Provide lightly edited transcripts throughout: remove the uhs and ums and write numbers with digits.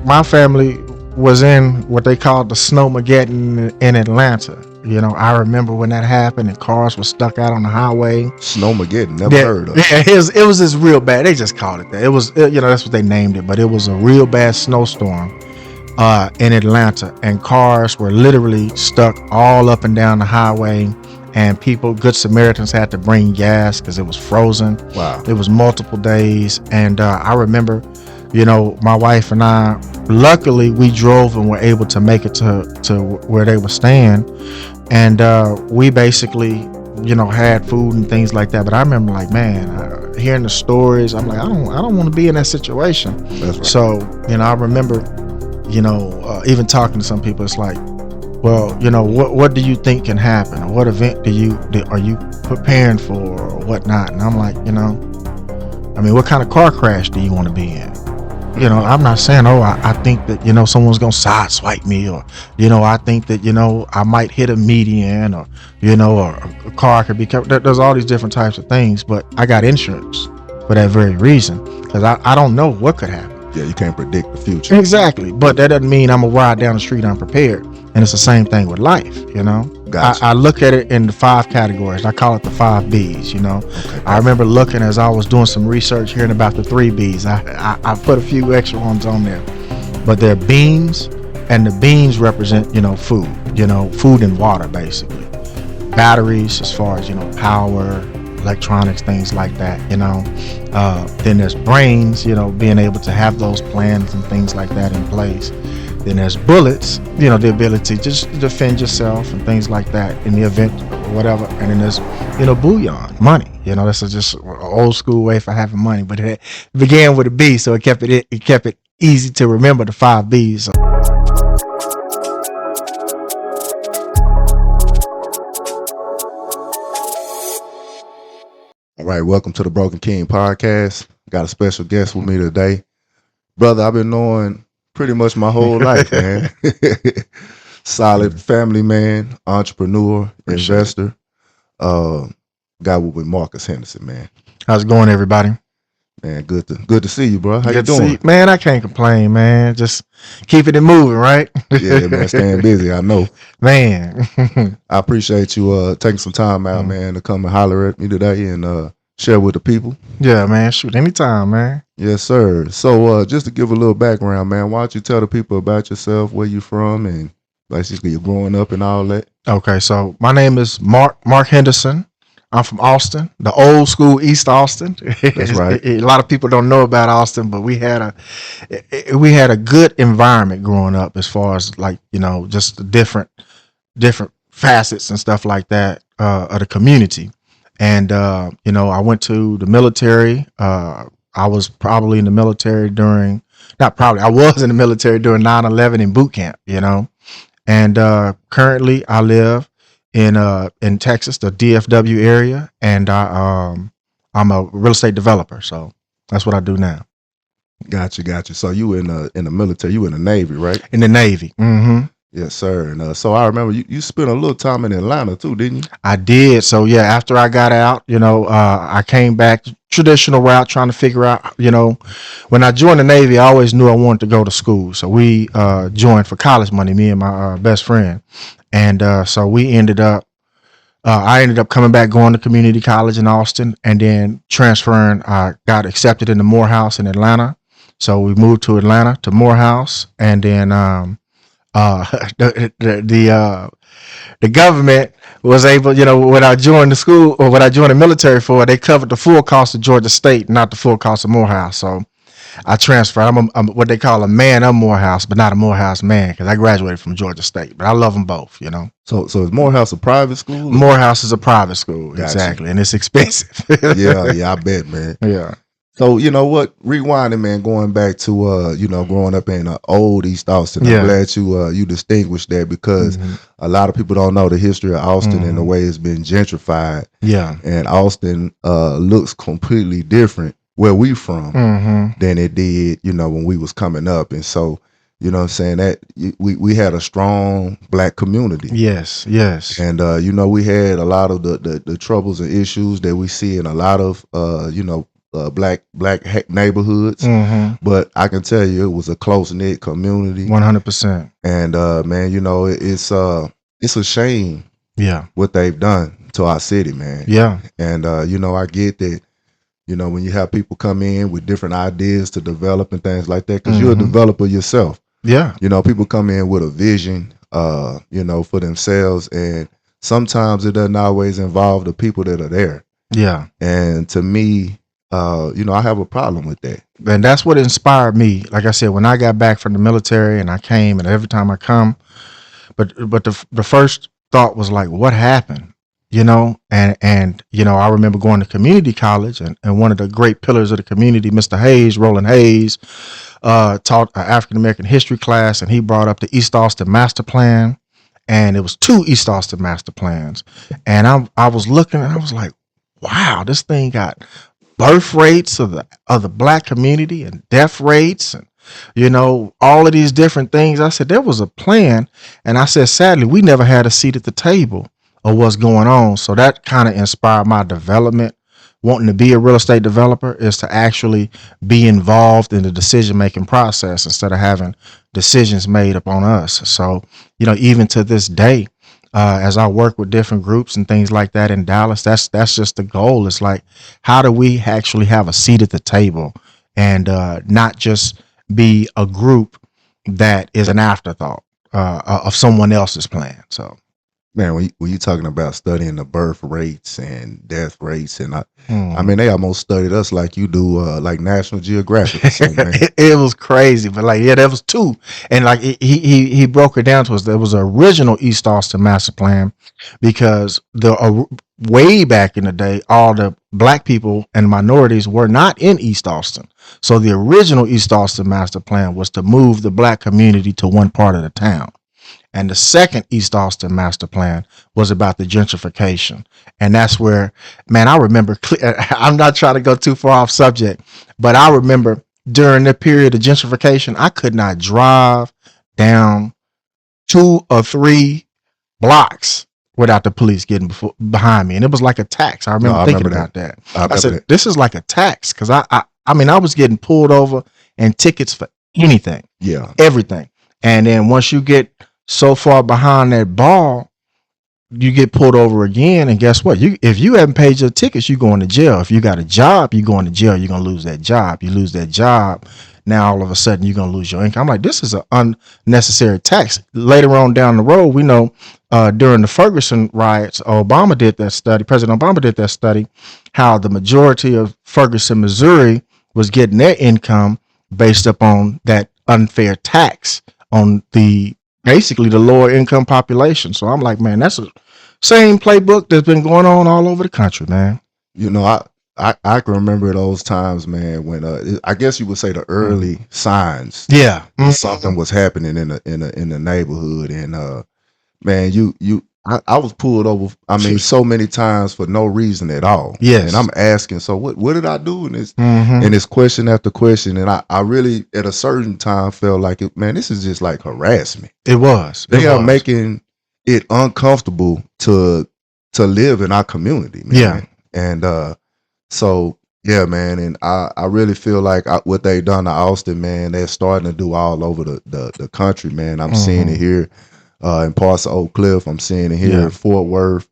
my family was in what they called the Snowmageddon in Atlanta. I remember when that happened and cars were stuck out on the highway. Snowmageddon, never heard of. Yeah, it was just real bad. They just called it that. It was, that's what they named it, but it was a real bad snowstorm in Atlanta, and cars were literally stuck all up and down the highway, and Good Samaritans had to bring gas because it was frozen. Wow. It was multiple days, and I remember, my wife and I, luckily we drove and were able to make it to where they were staying, and we basically had food and things like that. But I remember, like, man, hearing the stories, I'm like, I don't want to be in that situation. That's right. So I remember even talking to some people, it's like, well, what do you think can happen, or what event are you preparing for, or whatnot? And I'm like, what kind of car crash do you want to be in? I'm not saying, I think that, someone's going to sideswipe me, or, I think that, I might hit a median, or, or a car could be kept. There's all these different types of things, but I got insurance for that very reason, because I don't know what could happen. Yeah, you can't predict the future. Exactly. But that doesn't mean I'm going to ride down the street unprepared. And it's the same thing with life, Gotcha. I look at it in the 5 categories. I call it the 5 B's, Okay. I remember looking as I was doing some research, hearing about the 3 B's. I put a few extra ones on there. But they're beans, and the beans represent, food, food and water, basically. Batteries, as far as, power, electronics, things like that, then there's brains, being able to have those plans and things like that in place. Then there's bullets, the ability to just defend yourself and things like that in the event or whatever. And then there's, bullion, money. That's just an old school way for having money, but it began with a B, so it kept it easy to remember, the 5 B's. All right, welcome to the Broken King podcast. Got a special guest with me today. Brother, I've been knowing pretty much my whole life, man. Solid family man, entrepreneur, investor. Guy with Marc Henderson, man. How's it going, everybody? Man, good to see you, bro. How you doing? Man, I can't complain, man. Just keeping it moving, right? Yeah, man, staying busy, I know. Man. I appreciate you taking some time out, man, to come and holler at me today and share with the people. Yeah, man. Shoot, anytime, man. Yes, sir. So just to give a little background, man, why don't you tell the people about yourself, where you from, and basically you're growing up and all that? Okay, so my name is Marc Henderson. I'm from Austin, the old school East Austin. That's right. A lot of people don't know about Austin, but we had a good environment growing up, as far as, like, just the different facets and stuff like that of the community. And I went to the military. I was probably in the military during 9/11 in boot camp, and currently I live in Texas, the DFW area, and I'm a real estate developer, so that's what I do now. Gotcha. So you in the military, you in the Navy, right? In the Navy. Mm-hmm. Yes, sir. And so I remember you spent a little time in Atlanta too, didn't you? I did. So yeah, after I got out, I came back traditional route, trying to figure out, when I joined the Navy, I always knew I wanted to go to school. So we joined for college money, me and my best friend. And so we ended up, I ended up coming back, going to community college in Austin, and then transferring. I got accepted into Morehouse in Atlanta. So we moved to Atlanta, to Morehouse, and then the government was able, when I joined the school, or when I joined the military for, they covered the full cost of Georgia State, not the full cost of Morehouse. So I transferred. I'm what they call a man of Morehouse, but not a Morehouse man, because I graduated from Georgia State. But I love them both, So is Morehouse a private school? Morehouse is a private school, gotcha. Exactly, and it's expensive. yeah, I bet, man. Yeah. So you know what? Rewinding, man, going back to growing up in old East Austin. Yeah. I'm glad you distinguished that, because a lot of people don't know the history of Austin and the way it's been gentrified. Yeah. And Austin looks completely different where we from than it did, when we was coming up. And so, what I'm saying, that we had a strong Black community. Yes. And we had a lot of the troubles and issues that we see in a lot of black neighborhoods, but I can tell you it was a close knit community. 100%. And man, you know, it's a shame Yeah. what they've done to our city, man. Yeah. And you know, I get that. You know, when you have people come in with different ideas to develop and things like that, because you're a developer yourself. Yeah. You know, people come in with a vision, you know, for themselves, and sometimes it doesn't always involve the people that are there. Yeah. And to me, you know, I have a problem with that. And that's what inspired me. Like I said, when I got back from the military and I came, and every time I come, but the first thought was like, what happened? You know, and you know, I remember going to community college, and one of the great pillars of the community, Mr. Hayes, Roland Hayes, taught an African American history class, and he brought up the East Austin Master Plan, and it was 2 East Austin Master Plans, and I was looking, and I was like, wow, this thing got birth rates of the black community and death rates, and you know, all of these different things. I said there was a plan, and I said sadly we never had a seat at the table of what's going on. So that kind of inspired my development. Wanting to be a real estate developer is to actually be involved in the decision making process instead of having decisions made upon us. So, you know, even to this day, as I work with different groups and things like that in Dallas, that's just the goal. It's like, how do we actually have a seat at the table and not just be a group that is an afterthought of someone else's plan. So. Man, when you talking about studying the birth rates and death rates, and I mean, they almost studied us like you do, like National Geographic or something, man. It was crazy, but like, yeah, there was 2, and like he broke it down to us. There was an original East Austin master plan because the way back in the day, all the black people and minorities were not in East Austin. So the original East Austin master plan was to move the black community to one part of the town. And the second East Austin master plan was about the gentrification. And that's where, man, I remember, I'm not trying to go too far off subject, but I remember during the period of gentrification, I could not drive down 2 or 3 blocks without the police getting behind me. And it was like a tax. I remember thinking about that. I said, this is like a tax. Cause I mean, I was getting pulled over and tickets for anything. Yeah. Everything. And then once you get so far behind that ball, you get pulled over again, and guess what? If you haven't paid your tickets, you're going to jail. If you got a job, you're going to jail. You're going to lose that job. You lose that job, now all of a sudden you're going to lose your income. I'm like, this is an unnecessary tax. Later on down the road, we know during the Ferguson riots, Obama did that study. President Obama did that study, how the majority of Ferguson, Missouri was getting their income based upon that unfair tax on basically the lower income population. So I'm like, man, that's the same playbook that's been going on all over the country, man. You know, I can remember those times, man, when I guess you would say the early signs. Yeah. Something was happening in the neighborhood, and man, I was pulled over, I mean, so many times for no reason at all. Yes. And I'm asking, so what did I do in this? And it's question after question. And I really, at a certain time, felt like, man, this is just like harassment. It was. They are making it uncomfortable to live in our community, man. Yeah. And so, yeah, man. And I really feel like what they've done to Austin, man, they're starting to do all over the country, man. I'm seeing it here. In parts of Oak Cliff, I'm seeing it here in Fort Worth,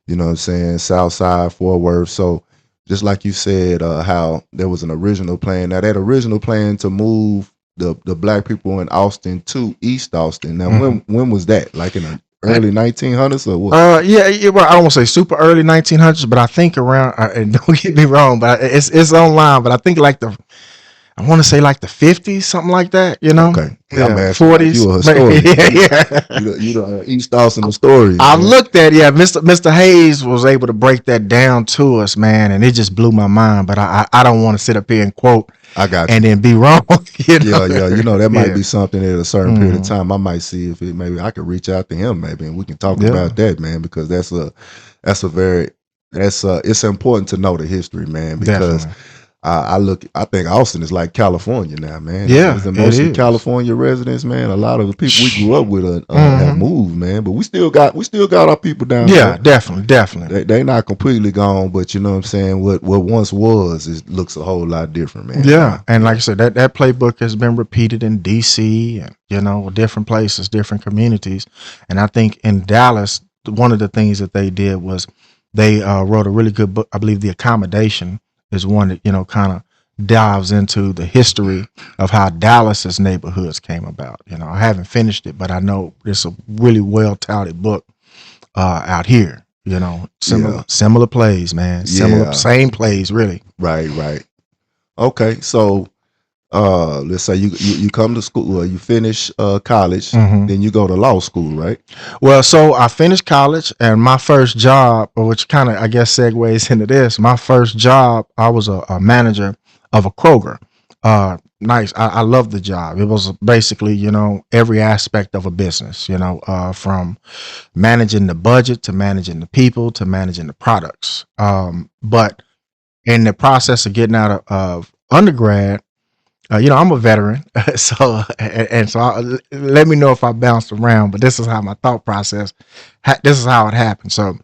you know what I'm saying, Southside, Fort Worth. So just like you said, how there was an original plan. Now that original plan to move the black people in Austin to East Austin. Now when was that? Like in the early 1900s or what? Yeah, well, I don't want to say super early 1900s, but I think around, and don't get me wrong, but it's online, but I think like I want to say like the 50s, something like that, you know? Okay. Yeah, I'm 40s. You a historian. Yeah. You the East Austin story. I looked at, Mr. Hayes was able to break that down to us, man, and it just blew my mind. But I don't want to sit up here and quote I got you. and then be wrong. You know? Yeah. You know, that might be something at a certain period of time. I might see if maybe I could reach out to him maybe and we can talk about that, man, because it's important to know the history, man, because I think Austin is like California now, man. Yeah, It's it mostly is. California residents, man. A lot of the people we grew up with have Hmm. moved, man. But we still got our people down Yeah, there. definitely, definitely. They not completely gone, but you know what I'm saying. What once was is looks a whole lot different, man. Yeah, Now, and like yeah, I said, that playbook has been repeated in DC and different places, different communities, and I think in Dallas, one of the things that they did was they wrote a really good book. I believe the accommodation is one that kind of dives into the history of how Dallas's neighborhoods came about. I haven't finished it, but I know it's a really well touted book out here. yeah, Similar plays, man. Similar, yeah. same plays, really. Right, right. Okay, so let's say you come to school, you finish college, Hmm. then you go to law school, right? Well, so I finished college, and my first job, which kind of I guess segues into this, my first job, I was a manager of a Kroger. Nice. I loved the job. It was basically, every aspect of a business, from managing the budget to managing the people to managing the products. But in the process of getting out of undergrad, I'm a veteran, so let me know if I bounced around. But this is how my thought process. This is how it happened. So,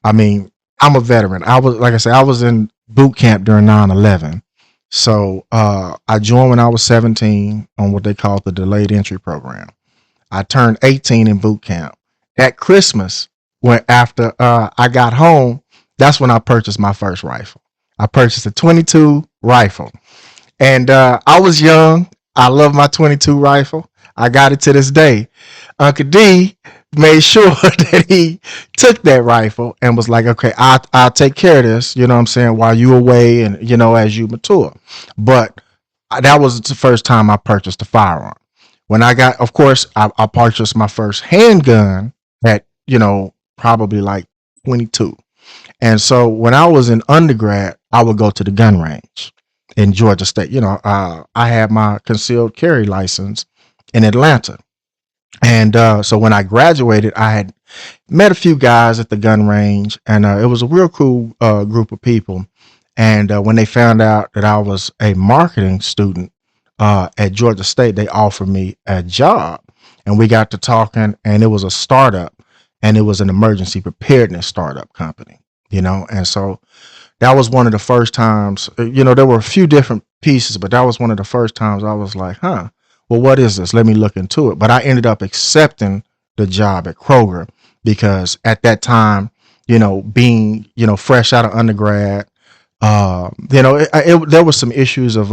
I mean, I'm a veteran. I was, like I said, I was in boot camp during 9/11. So I joined when I was 17 on what they call the delayed entry program. I turned 18 in boot camp. At Christmas, when after I got home, that's when I purchased my first rifle. I purchased a 22 rifle. And I was young. I love my 22 rifle. I got it to this day. Uncle D made sure that he took that rifle and was like, okay, I'll take care of this, you know what I'm saying, while you away and, as you mature. But that was the first time I purchased a firearm. When I got, of course, I purchased my first handgun at, probably like 22. And so when I was in undergrad, I would go to the gun range in Georgia State. I had my concealed carry license in Atlanta. And so when I graduated, I had met a few guys at the gun range, and it was a real cool group of people. And when they found out that I was a marketing student at Georgia State, they offered me a job. And we got to talking, and it was a startup, and it was an emergency preparedness startup company. And so that was one of the first times, there were a few different pieces, but that was one of the first times I was like, huh, well, what is this? Let me look into it. But I ended up accepting the job at Kroger because at that time, being, fresh out of undergrad, there was some issues of,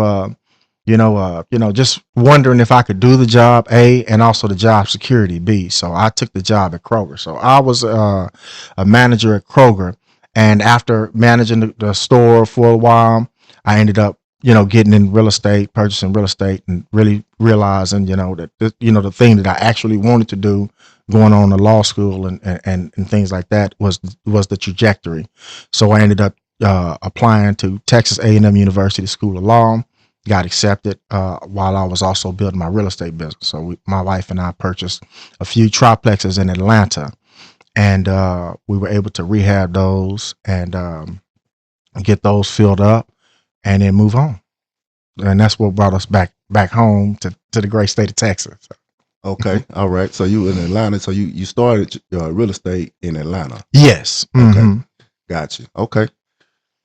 just wondering if I could do the job, A, and also the job security, B. So I took the job at Kroger. So I was a manager at Kroger. And after managing the store for a while, I ended up, getting in real estate, purchasing real estate, and really realizing, that the thing that I actually wanted to do, going on to law school and things like that, was the trajectory. So I ended up applying to Texas A&M University School of Law. Got accepted while I was also building my real estate business. So my wife and I purchased a few triplexes in Atlanta, and we were able to rehab those and get those filled up, and then move on. And that's what brought us back home to the great state of Texas. Okay, all right. So you in Atlanta. So you started real estate in Atlanta. Yes. Okay, Hmm. gotcha. Okay,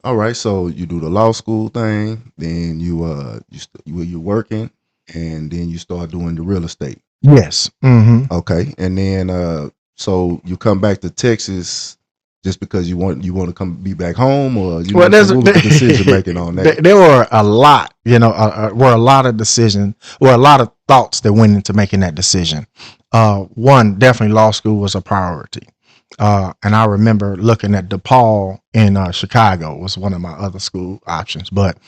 all right. So you do the law school thing, then you're working, and then you start doing the real estate. Yes. Hmm. Okay, and then so you come back to Texas just because you want to come be back home, or Well, so what was the decision making on that? there were a lot, were a lot of decisions, a lot of thoughts that went into making that decision. One, definitely law school was a priority. And I remember looking at DePaul in Chicago was one of my other school options. But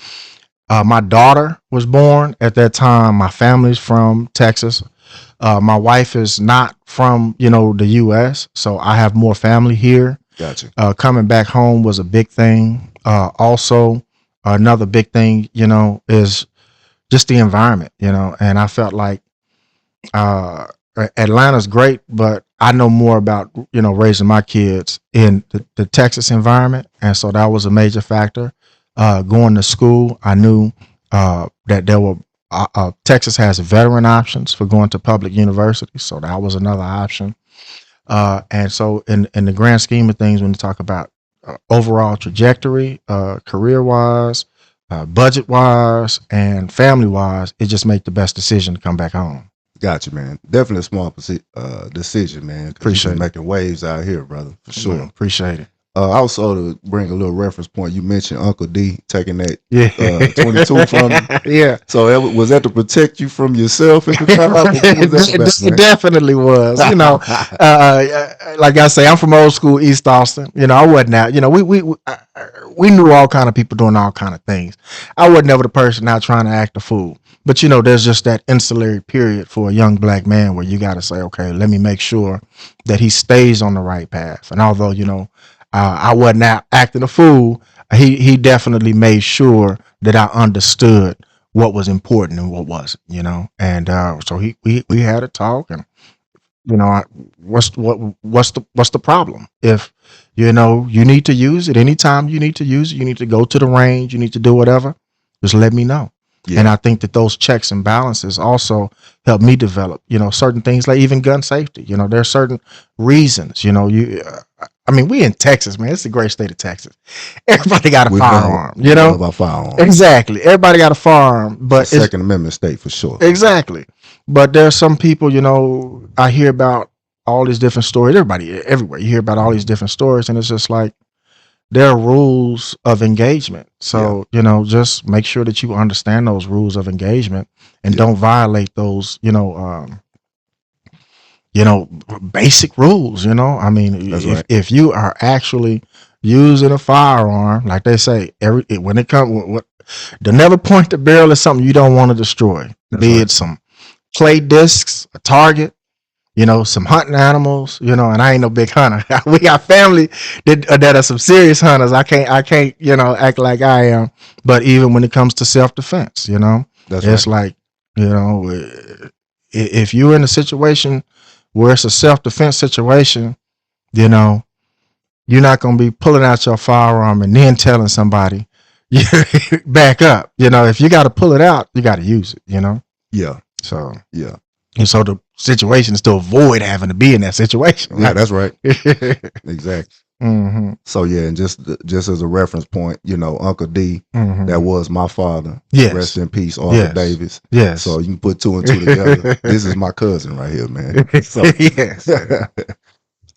my daughter was born at that time. My family's from Texas. My wife is not from, the U.S., so I have more family here. Gotcha. Coming back home was a big thing. Also, another big thing, is just the environment, and I felt like uh, Atlanta's great, but I know more about, raising my kids in the Texas environment. And so that was a major factor. going to school, I knew that there were Texas has veteran options for going to public universities, so that was another option. And so, in the grand scheme of things, when you talk about overall trajectory, career wise, budget wise, and family wise, it just made the best decision to come back home. Gotcha, man. Definitely a small decision, man. Because you've Appreciate been it. making waves out here, brother, for Well, sure. appreciate it. Also, to bring a little reference point, you mentioned Uncle D taking that Yeah. 22 from you. Yeah. So was that to protect you from yourself at the time? What was that It about, definitely was. Like I say, I'm from old school East Austin. I wasn't out. We knew all kind of people doing all kind of things. I wasn't ever the person out trying to act a fool. But there's just that insular period for a young black man where you got to say, okay, let me make sure that he stays on the right path. And although I wasn't out acting a fool, he definitely made sure that I understood what was important and what wasn't, and so we had a talk, and what's the problem? If you need to use it anytime, you need to use it, you need to go to the range, you need to do whatever, just let me know. Yeah. And I think that those checks and balances also help me develop certain things, like even gun safety. There are certain reasons. We in Texas, man. It's a great state of Texas. Everybody got a firearm. We know about firearms. Exactly. Everybody got a firearm, but it's a Second Amendment state for sure. Exactly. But there are some people, I hear about all these different stories. Everybody, everywhere, you hear about all these different stories, and it's just like there are rules of engagement. So just make sure that you understand those rules of engagement and don't violate those. Basic rules. If you are actually using a firearm, like they say, when it comes, the never point the barrel is something you don't want to destroy. Be it some play discs, a target, some hunting animals, and I ain't no big hunter. We got family that are some serious hunters. I can't, act like I am. But even when it comes to self-defense, it's like, if you're in a situation where it's a self-defense situation, you're not going to be pulling out your firearm and then telling somebody, back up. If you got to pull it out, you got to use it, Yeah. So, yeah. And so the situation is to avoid having to be in that situation. Right? Yeah, that's right. Exactly. Mm-hmm. So and just as a reference point, Uncle D, that was my father. Yes. Rest in peace, Arthur Davis. Yes. So you can put two and two together. This is my cousin right here, man. So, yes.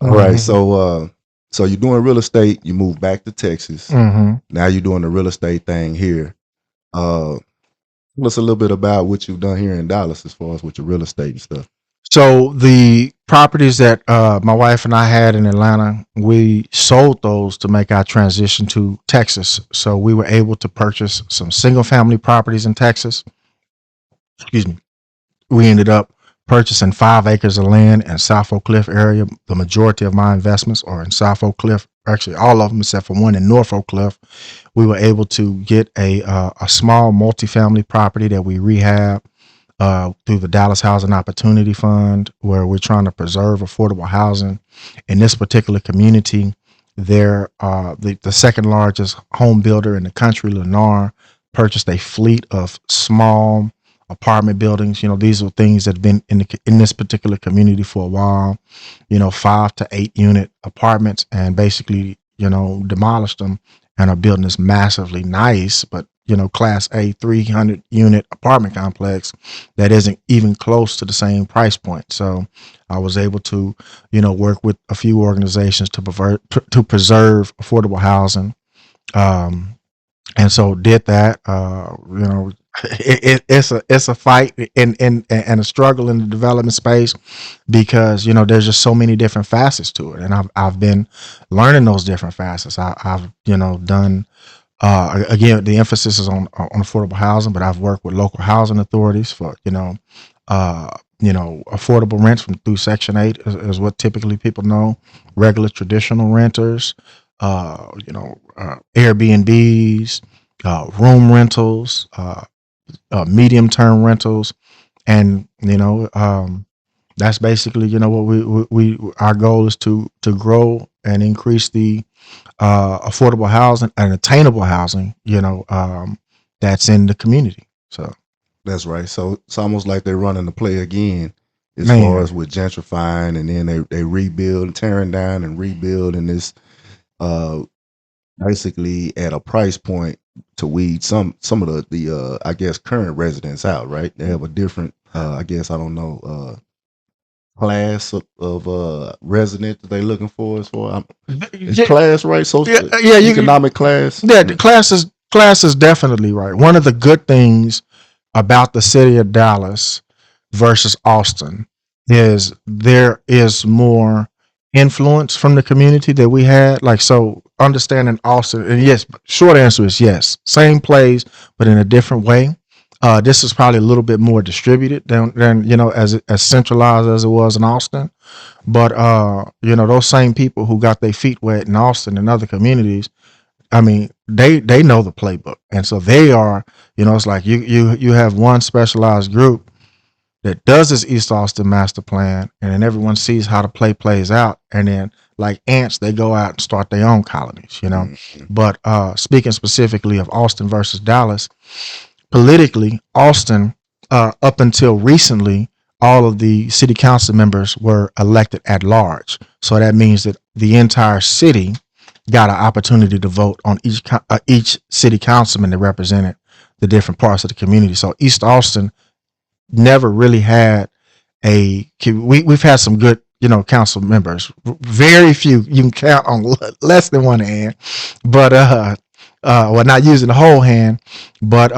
All right. So you're doing real estate. You moved back to Texas. Now you're doing the real estate thing here. Tell us a little bit about what you've done here in Dallas as far as with your real estate and stuff. So the properties that my wife and I had in Atlanta, we sold those to make our transition to Texas. So we were able to purchase some single family properties in Texas. Excuse me. We ended up purchasing 5 acres of land in South Oak Cliff area. The majority of my investments are in South Oak Cliff. Actually, all of them except for one in North Oak Cliff. We were able to get a small multifamily property that we rehab through the Dallas Housing Opportunity Fund, where we're trying to preserve affordable housing in this particular community. They're the second largest home builder in the country, Lennar, purchased a fleet of small apartment buildings. These are things that have been in this particular community for a while, 5 to 8 unit apartments, and basically, demolished them and are building this massively nice, but class A 300 unit apartment complex that isn't even close to the same price point. So I was able to, work with a few organizations to preserve affordable housing. And so did that, it's a fight and a struggle in the development space, because there's just so many different facets to it, and I've been learning those different facets. I've done again, the emphasis is on affordable housing, but I've worked with local housing authorities for affordable rents through Section 8 is what typically people know. Regular traditional renters, Airbnbs, room rentals, medium term rentals, and That's basically, what we our goal is to grow and increase the affordable housing and attainable housing, that's in the community. So, That's right. So it's almost like they're running the play again as far man, as with gentrifying, and then they rebuild, tearing down and rebuild, and this uh basically at a price point to weed some of the I guess current residents out, right? They have a different I guess I don't know class of resident that they looking for as far is yeah, class right? yeah, Social yeah, economic class. yeah. The Mm, class is definitely right. One of the good things about the city of Dallas versus Austin is there is more influence from the community that we had. Like, so understanding Austin, and yes, short answer is yes, same plays, but in a different way. This is probably a little bit more distributed than as centralized as it was in Austin. But those same people who got their feet wet in Austin and other communities, I mean, they know the playbook, and so they are, it's like you have one specialized group that does this East Austin master plan, and then everyone sees how the play plays out, and then like ants, they go out and start their own colonies. mm, But speaking specifically of Austin versus Dallas, politically, Austin, up until recently, all of the city council members were elected at large. So that means that the entire city got an opportunity to vote on each city councilman that represented the different parts of the community. So East Austin never really had we've had some good council members, very few, you can count on less than one hand, but well, not using the whole hand, but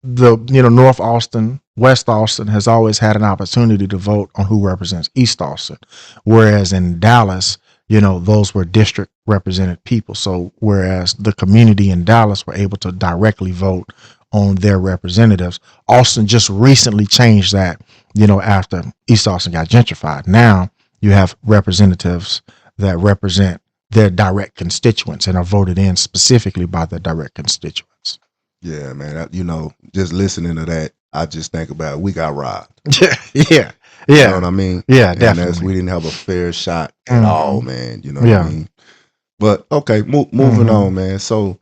the North Austin, West Austin has always had an opportunity to vote on who represents East Austin, whereas in Dallas, those were district represented people. So whereas the community in Dallas were able to directly vote on their representatives, Austin just recently changed that, after East Austin got gentrified. Now you have representatives that represent their direct constituents and are voted in specifically by their direct constituents. yeah, man. Just listening to that, I just think about we got robbed. Yeah, yeah, You know yeah, what I mean? yeah, And that's definitely. we didn't have a fair shot at all, Hmm. man. You know what I Yeah. mean? But okay, moving Hmm. on, man. So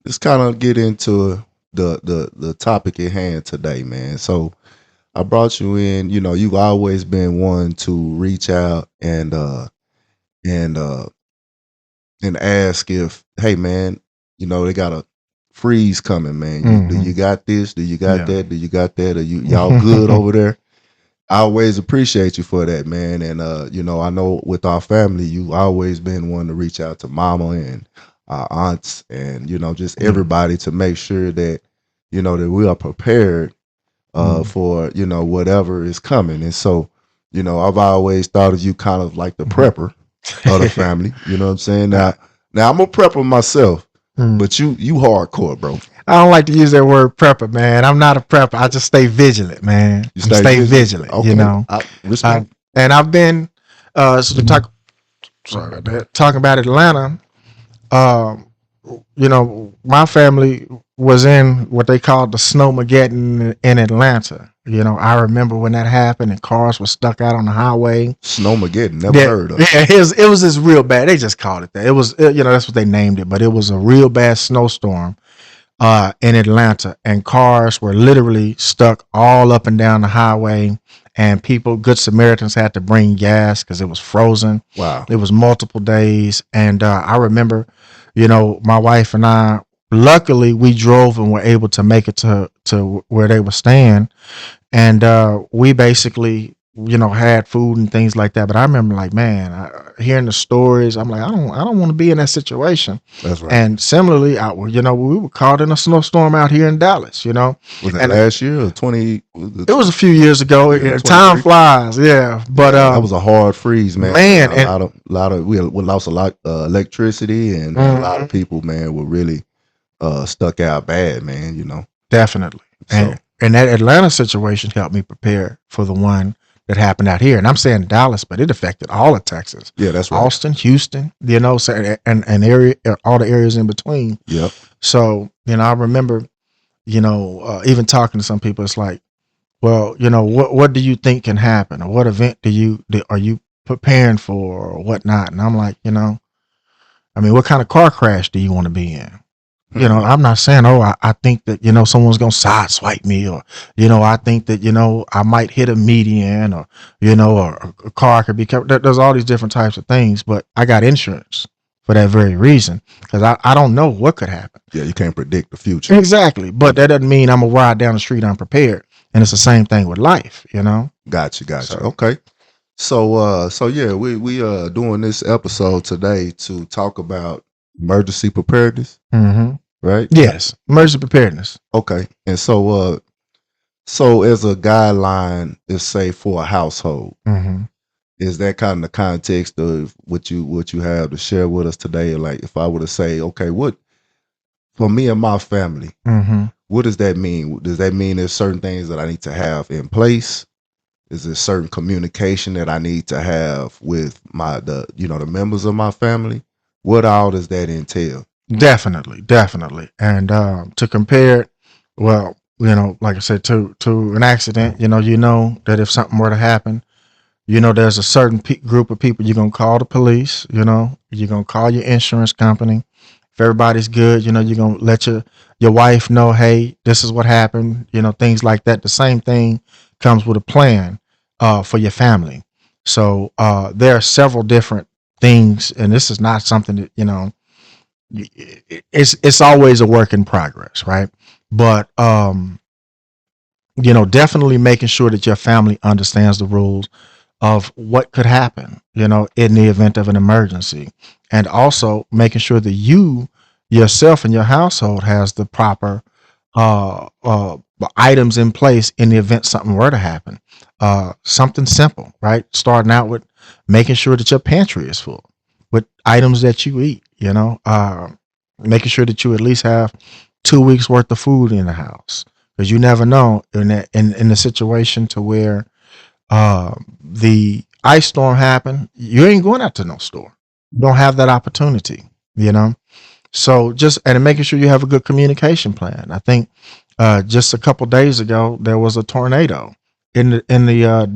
let's kind of get into the topic at hand today, man. So I brought you in. You've always been one to reach out and uh and ask if, hey, man, they got a freeze coming, man. Do Hmm. you got this? Do you got Yeah. that? Do you got that? Are y'all good over there? I always appreciate you for that, man. And I know with our family, you always been one to reach out to mama and our aunts and just Yeah. everybody to make sure that that we are prepared Mm. for whatever is coming. And so, I've always thought of you kind of like the prepper of the family. You know what I'm saying? Now I'm a prepper myself, Mm. but you hardcore, bro. I don't like to use that word prepper, man. I'm not a prepper. I just stay vigilant, man. You I'm stay stay vigilant. vigilant, Okay, I respect. and I've been so to talk. Sorry about that. Talking about Atlanta, um, my family was in what they called the Snowmageddon in Atlanta. I remember when that happened and cars were stuck out on the highway. Snowmageddon, never Yeah, heard of it. yeah, it was just real bad. They just called it that. It was, that's what they named it, but it was a real bad snowstorm in Atlanta, and cars were literally stuck all up and down the highway. And people, good Samaritans, had to bring gas because it was frozen. Wow. It was multiple days, and I remember, my wife and I. Luckily, we drove and were able to make it to where they were staying, and we basically had food and things like that. But I remember, like, man, hearing the stories, I'm like, I don't want to be in that situation. That's right. And similarly, we were caught in a snowstorm out here in Dallas, Was that and last year or 20? it was a few years ago. Yeah, Time 23. flies, yeah, but Yeah, that was a hard freeze, man. man, A and we lost a lot electricity, and a lot of mhm, people, man, were really stuck out bad, man. definitely, So and that Atlanta situation helped me prepare for the one that happened out here. And I'm saying Dallas, but it affected all of Texas, yeah, that's right. Austin, Houston, so, and area, all the areas in between. Yep. So, I remember, even talking to some people, it's like, well, what do you think can happen, or what event are you preparing for, or whatnot? And I'm like, I mean, what kind of car crash do you want to be in? I'm not saying, oh, I think that, someone's going to sideswipe me, or, I think that, I might hit a median, or, or a car could be covered. There's all these different types of things, but I got insurance for that very reason, because I don't know what could happen. Yeah, you can't predict the future. Exactly. But that doesn't mean I'm going to ride down the street unprepared. And it's the same thing with life, Gotcha. So, Okay. So yeah, we doing this episode today to talk about emergency preparedness, right? yes, emergency preparedness. Okay. And so as a guideline, let's say for a household, is that kind of the context of what you have to share with us today? Like, if I were to say, okay, what for me and my family, what does that mean? Does that mean there's certain things that I need to have in place? Is there certain communication that I need to have with the members of my family? What all does that entail? Definitely. And to compare it, well, like I said, to an accident, that if something were to happen, there's a certain group of people you're going to call the police, you're going to call your insurance company. If everybody's good, you're going to let your wife know, hey, this is what happened, things like that. The same thing comes with a plan for your family. So there are several different things, and this is not something that, it's always a work in progress, right? But definitely making sure that your family understands the rules of what could happen, in the event of an emergency, and also making sure that you yourself and your household has the proper items in place in the event something were to happen. Something simple, right? Starting out with making sure that your pantry is full with items that you eat, making sure that you at least have 2 weeks worth of food in the house, because you never know in the situation to where the ice storm happened, you ain't going out to no store. You don't have that opportunity, So just and making sure you have a good communication plan. I think just a couple days ago there was a tornado in the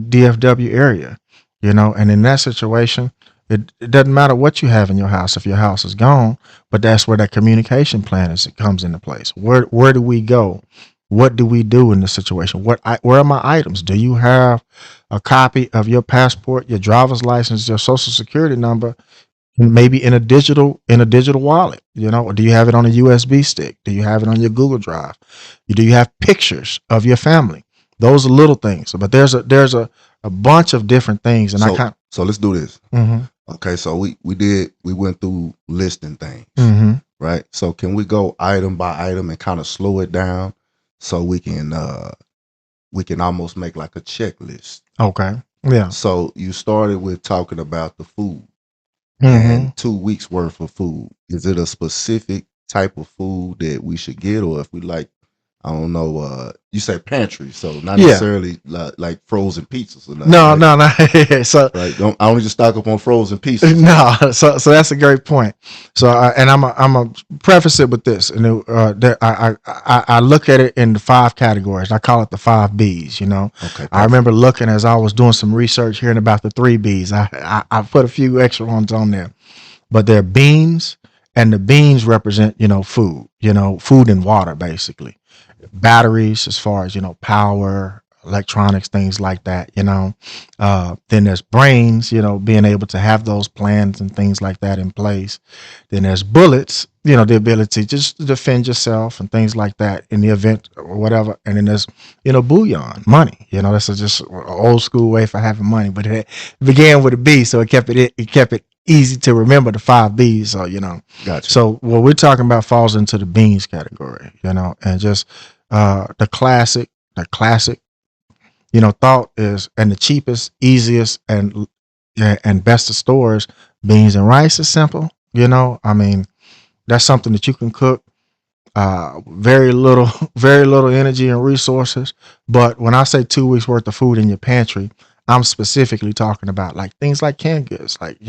DFW area, and in that situation, it doesn't matter what you have in your house if your house is gone, but that's where that communication plan it comes into place. Where do we go? What do we do in this situation? Where are my items? Do you have a copy of your passport, your driver's license, your social security number, maybe in a digital wallet? Or do you have it on a USB stick? Do you have it on your Google Drive? Do you have pictures of your family? Those are little things, but there's a bunch of different things, and so let's do this. Okay, so we went through listing things, right? So can we go item by item and kind of slow it down so we can almost make like a checklist? Okay, yeah. So you started with talking about the food and 2 weeks worth of food. Is it a specific type of food that we should get, or if we like, I don't know, you say pantry, so not necessarily like frozen pizzas or nothing. No, right? no. So right, I don't just stock up on frozen pizzas. No, so that's a great point. So and I'm a preface it with this, and that I look at it in the 5 categories. I call it the 5 B's. Okay. Perfect. I remember looking as I was doing some research, hearing about the 3 B's. I put a few extra ones on there, but they're beans, and the beans represent food, food and water basically. Batteries as far as power, electronics, things like that. Then there's brains, being able to have those plans and things like that in place. Then there's bullets, the ability just to defend yourself and things like that in the event or whatever. And then there's bullion, money. That's just an old school way for having money, but it began with a B, so it kept it easy to remember, the 5 B's. So Gotcha. So what we're talking about falls into the beans category, and just the classic thought is, and the cheapest, easiest, and best of stores, beans and rice is simple. I mean, that's something that you can cook. Very little energy and resources. But when I say 2 weeks worth of food in your pantry, I'm specifically talking about like things like canned goods, like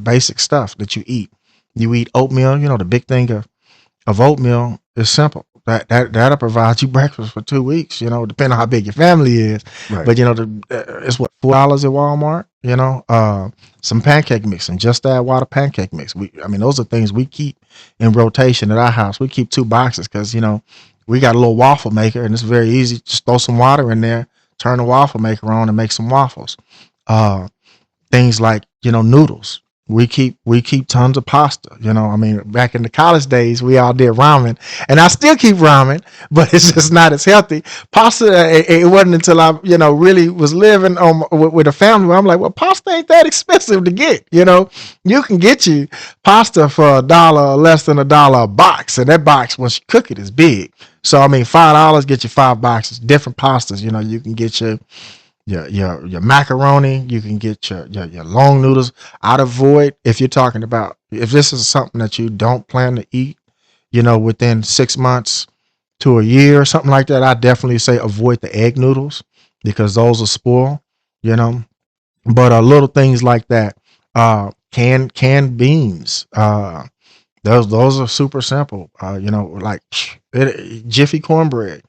basic stuff that you eat. You eat oatmeal. The big thing of oatmeal is simple. that'll provide you breakfast for 2 weeks. Depending on how big your family is. Right. But it's what, $4 at Walmart. Some pancake mix and just add water pancake mix. Those are things we keep in rotation at our house. We keep 2 boxes because we got a little waffle maker and it's very easy. Just throw some water in there, turn the waffle maker on, and make some waffles. Things like noodles. We keep tons of pasta. Back in the college days, we all did ramen, and I still keep ramen, but it's just not as healthy. Pasta. It wasn't until I really was living with a family where I'm like, well, pasta ain't that expensive to get. You can get you pasta for $1 or less than $1 a box, and that box once you cook it is big. So $5 get you 5 boxes, different pastas. You can get your macaroni, you can get your long noodles. I'd avoid, if you're talking about, if this is something that you don't plan to eat within 6 months to a year or something like that, I definitely say avoid the egg noodles because those will spoil. But little things like that, canned beans, those are super simple. Like Jiffy cornbread.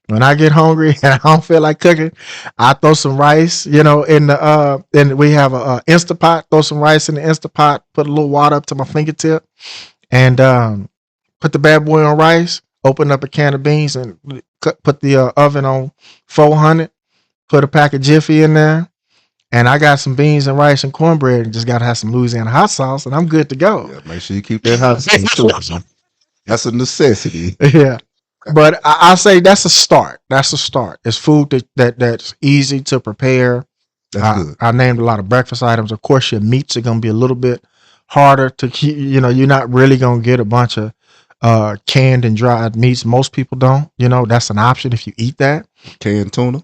When I get hungry and I don't feel like cooking, I throw some rice, in the and we have a Instapot. Throw some rice in the Instapot. Put a little water up to my fingertip, and put the bad boy on rice. Open up a can of beans and put the oven on 400. Put a pack of Jiffy in there, and I got some beans and rice and cornbread, and just gotta have some Louisiana hot sauce, and I'm good to go. Yeah, make sure you keep that hot sauce. That's a necessity. Yeah. But I say that's a start. That's a start. It's food that's easy to prepare. That's good. I named a lot of breakfast items. Of course, your meats are going to be a little bit harder to keep. You're not really going to get a bunch of canned and dried meats. Most people don't. That's an option if you eat that. Canned tuna.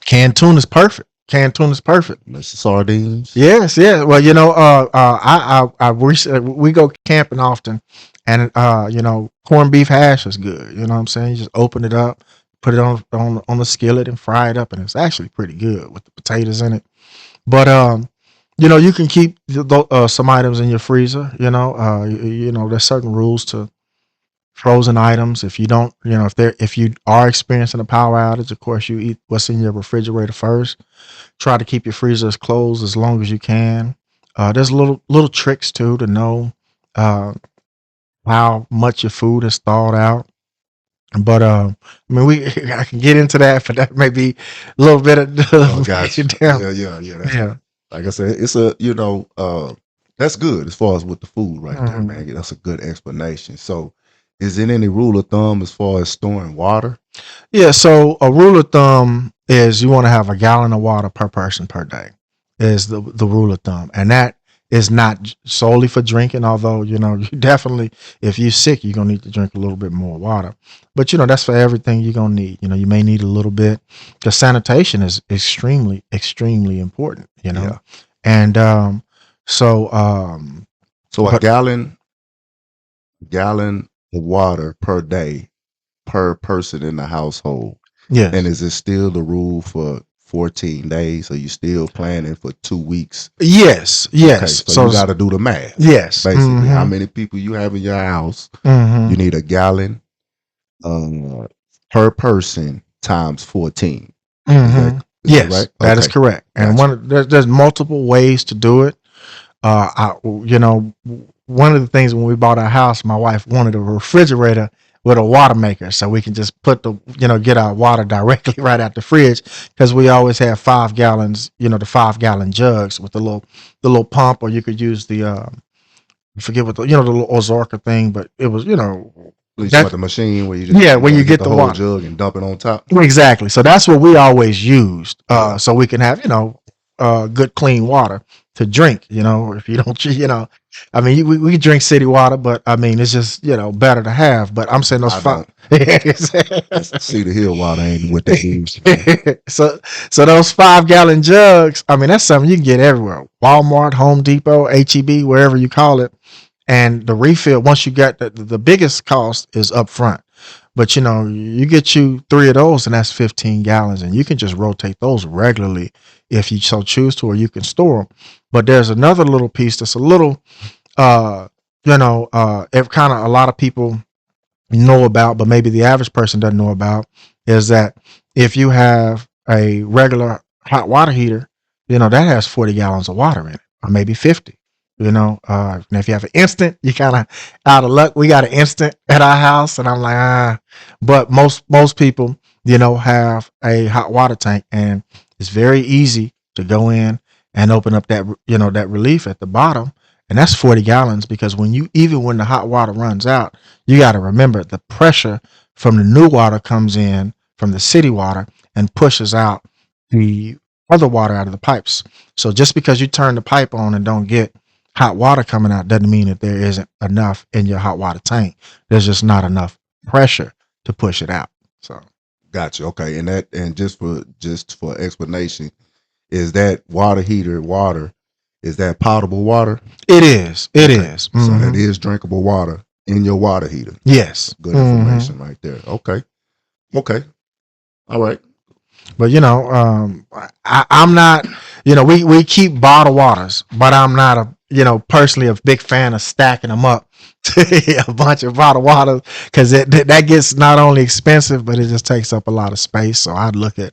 Canned tuna is perfect. Canned tuna is perfect. Sardines. Yes, yeah. Well, we go camping often, and corned beef hash is good. You know what I'm saying? You just open it up, put it on the skillet, and fry it up, and it's actually pretty good with the potatoes in it. But you can keep some items in your freezer. There's certain rules to frozen items. If you don't, if you are experiencing a power outage, of course you eat what's in your refrigerator first. Try to keep your freezers closed as long as you can. There's little tricks too to know how much your food is thawed out. But I can get into that, but that may be a little bit of Gotcha. Yeah. Like I said, it's that's good as far as with the food right there, man. That's a good explanation. So, is there any rule of thumb as far as storing water? Yeah, so a rule of thumb is you want to have a gallon of water per person per day is the rule of thumb. And that is not solely for drinking, although, you definitely, if you're sick, you're going to need to drink a little bit more water. But, that's for everything you're going to need. You may need a little bit because sanitation is extremely, extremely important, Yeah. And so a gallon of water per day per person in the household. yes. And is it still the rule for 14 days? Are you still planning for 2 weeks? Yes. Okay, so you got to do the math. Yes. Basically, how many people you have in your house? You need a gallon per person times 14. Is Yes, that right? that is Okay. correct. And Gotcha. there's multiple ways to do it. One of the things when we bought our house, my wife wanted a refrigerator with a water maker, so we can just put get our water directly right out the fridge because we always have 5 gallons, the 5-gallon jugs with the little pump, or you could use the I forget what the little Ozarka thing, but it was You want the machine where you just when you get the whole water jug and dump it on top. exactly. So that's what we always used, so we can have good clean water to drink. If you don't, we drink city water, but it's just better to have. But I'm saying those I 5. Cedar Hill water ain't what they use. So those 5-gallon jugs, that's something you can get everywhere. Walmart, Home Depot, HEB, wherever you call it. And the refill, once you got the biggest cost is up front. But you get you 3 of those, and that's 15 gallons, and you can just rotate those regularly if you so choose to, or you can store them. But there's another little piece that's a little, kind of a lot of people know about, but maybe the average person doesn't know about, is that if you have a regular hot water heater, that has 40 gallons of water in it, or maybe 50. And if you have an instant, you kind of out of luck. We got an instant at our house, and I'm like, but most people, have a hot water tank, and it's very easy to go in and open up that relief at the bottom, and that's 40 gallons. Because even when the hot water runs out, you got to remember the pressure from the new water comes in from the city water and pushes out the other water out of the pipes. So just because you turn the pipe on and don't get hot water coming out doesn't mean that there isn't enough in your hot water tank. There's just not enough pressure to push it out. So Gotcha. Okay, and just for explanation, is that water heater water? Is that potable water? it is. It Okay, is. so that Mm-hmm. is drinkable water in your water heater. Yes. Good Mm-hmm. information right there. Okay, okay, all right. But I'm not. We keep bottled waters, but I'm not personally a big fan of stacking them up to a bunch of bottled waters, because that gets not only expensive, but it just takes up a lot of space. So I'd look at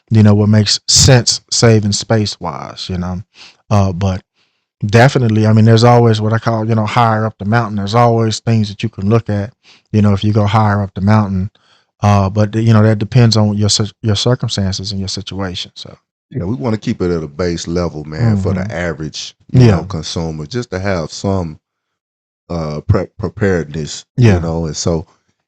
what makes sense saving space wise. But definitely, I mean, there's always what I call higher up the mountain. There's always things that you can look at. If you go higher up the mountain. But that depends on your circumstances and your situation. So Yeah, we want to keep it at a base level, man, for the hmm average, yeah, consumer, just to have some preparedness, yeah, and so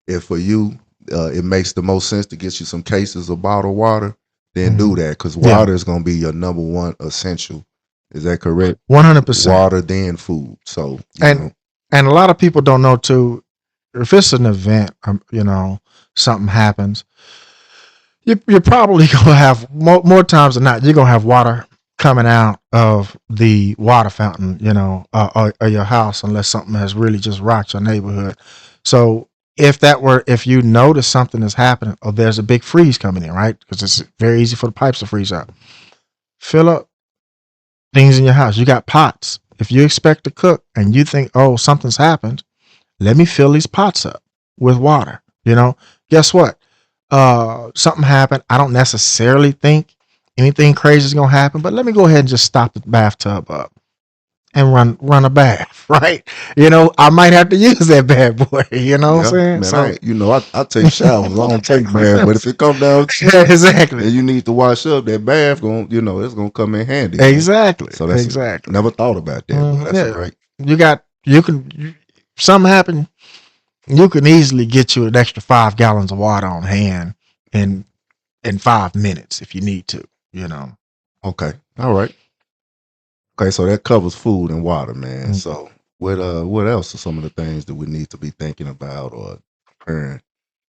if for you it makes the most sense to get you some cases of bottled water, then do hmm that, because yeah, water is going to be your number one essential. Is that correct? 100%. Water, then food. So And a lot of people don't know too. If it's an event, something happens, you're probably gonna have more times than not. You're gonna have water coming out of the water fountain, or your house, unless something has really just rocked your neighborhood. So if you notice something is happening, or there's a big freeze coming in, right? Because it's very easy for the pipes to freeze up. Fill up things in your house. You got pots. If you expect to cook and you think, oh, something's happened, let me fill these pots up with water. Guess what? Something happened. I don't necessarily think anything crazy is gonna happen, but let me go ahead and just stop the bathtub up and run a bath, right? I might have to use that bad boy. You know what yeah, I'm saying? man, So I take showers. I don't take baths, but if it come down yeah, exactly, and you need to wash up, that bath it's gonna come in handy, man. exactly, So that's exactly. never thought about that, but that's a Yeah, great. something happen. You can easily get you an extra 5 gallons of water on hand in 5 minutes if you need to. You know. Okay, all right. Okay, so that covers food and water, man. Mm. So what else are some of the things that we need to be thinking about or preparing?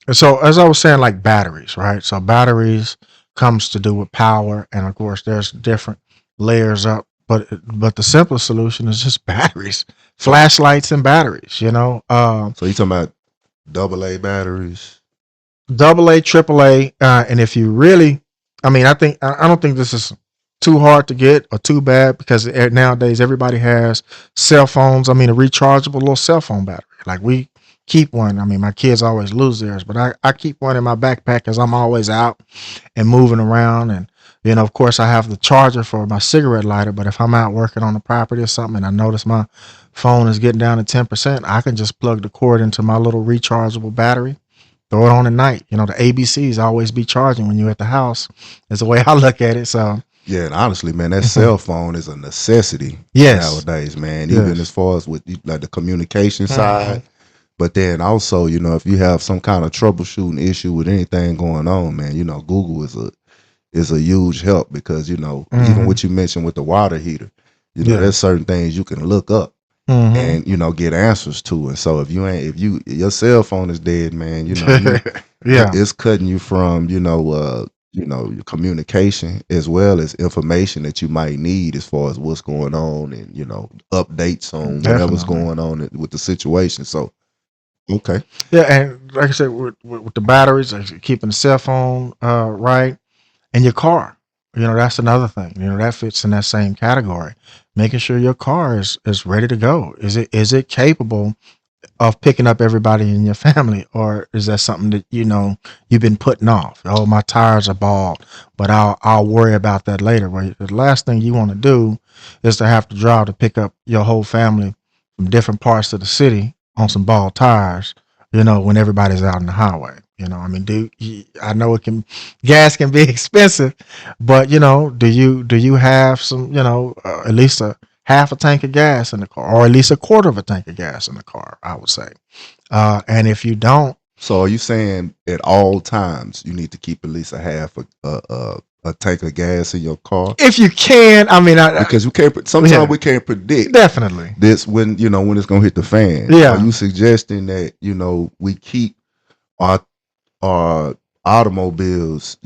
And so as I was saying, like batteries, right? So batteries comes to do with power, and of course there's different layers up, but the simplest solution is just batteries, So flashlights, and batteries. so you talking about double A batteries? Double A, triple A, and if you really, I mean, I don't think this is too hard to get or too bad, because nowadays everybody has cell phones. I mean, a rechargeable little cell phone battery. Like we keep one. I mean, my kids always lose theirs, but I keep one in my backpack because I'm always out and moving around. And of course, I have the charger for my cigarette lighter. But if I'm out working on the property or something and I notice my phone is getting down to 10%, I can just plug the cord into my little rechargeable battery, throw it on at night. The ABCs always be charging when you're at the house. That's the way I look at it. So Yeah, and honestly, man, that cell phone is a necessity yes, nowadays, man. Even as yes. far as with like the communication Hmm. side, but then also, if you have some kind of troubleshooting issue with anything going on, man, Google is a huge help, because even Hmm. what you mentioned with the water heater, Yeah. there's certain things you can look up Hmm. and get answers to. And so if your cell phone is dead, man, you Yeah. it's cutting you from your communication, as well as information that you might need as far as what's going on, and updates on whatever's Definitely. going on with the situation. So okay. Yeah, and like I said, with the batteries, like keeping the cell phone right, and your car. That's another thing. That fits in that same category. Making sure your car is ready to go. Is it capable? of picking up everybody in your family, or is that something that you've been putting off? Oh, my tires are bald, but I'll worry about that later. Well, the last thing you want to do is to have to drive to pick up your whole family from different parts of the city on some bald tires. When everybody's out on the highway. I mean, I know gas can be expensive, but do you have some, at least a half a tank of gas in the car, or at least a quarter of a tank of gas in the car, I would say. And if you don't, So are you saying at all times you need to keep at least a half a tank of gas in your car? if you can, I mean, Because we can't. Sometimes we can't predict definitely. this when it's gonna hit the fan. Yeah. Are you suggesting that we keep our automobiles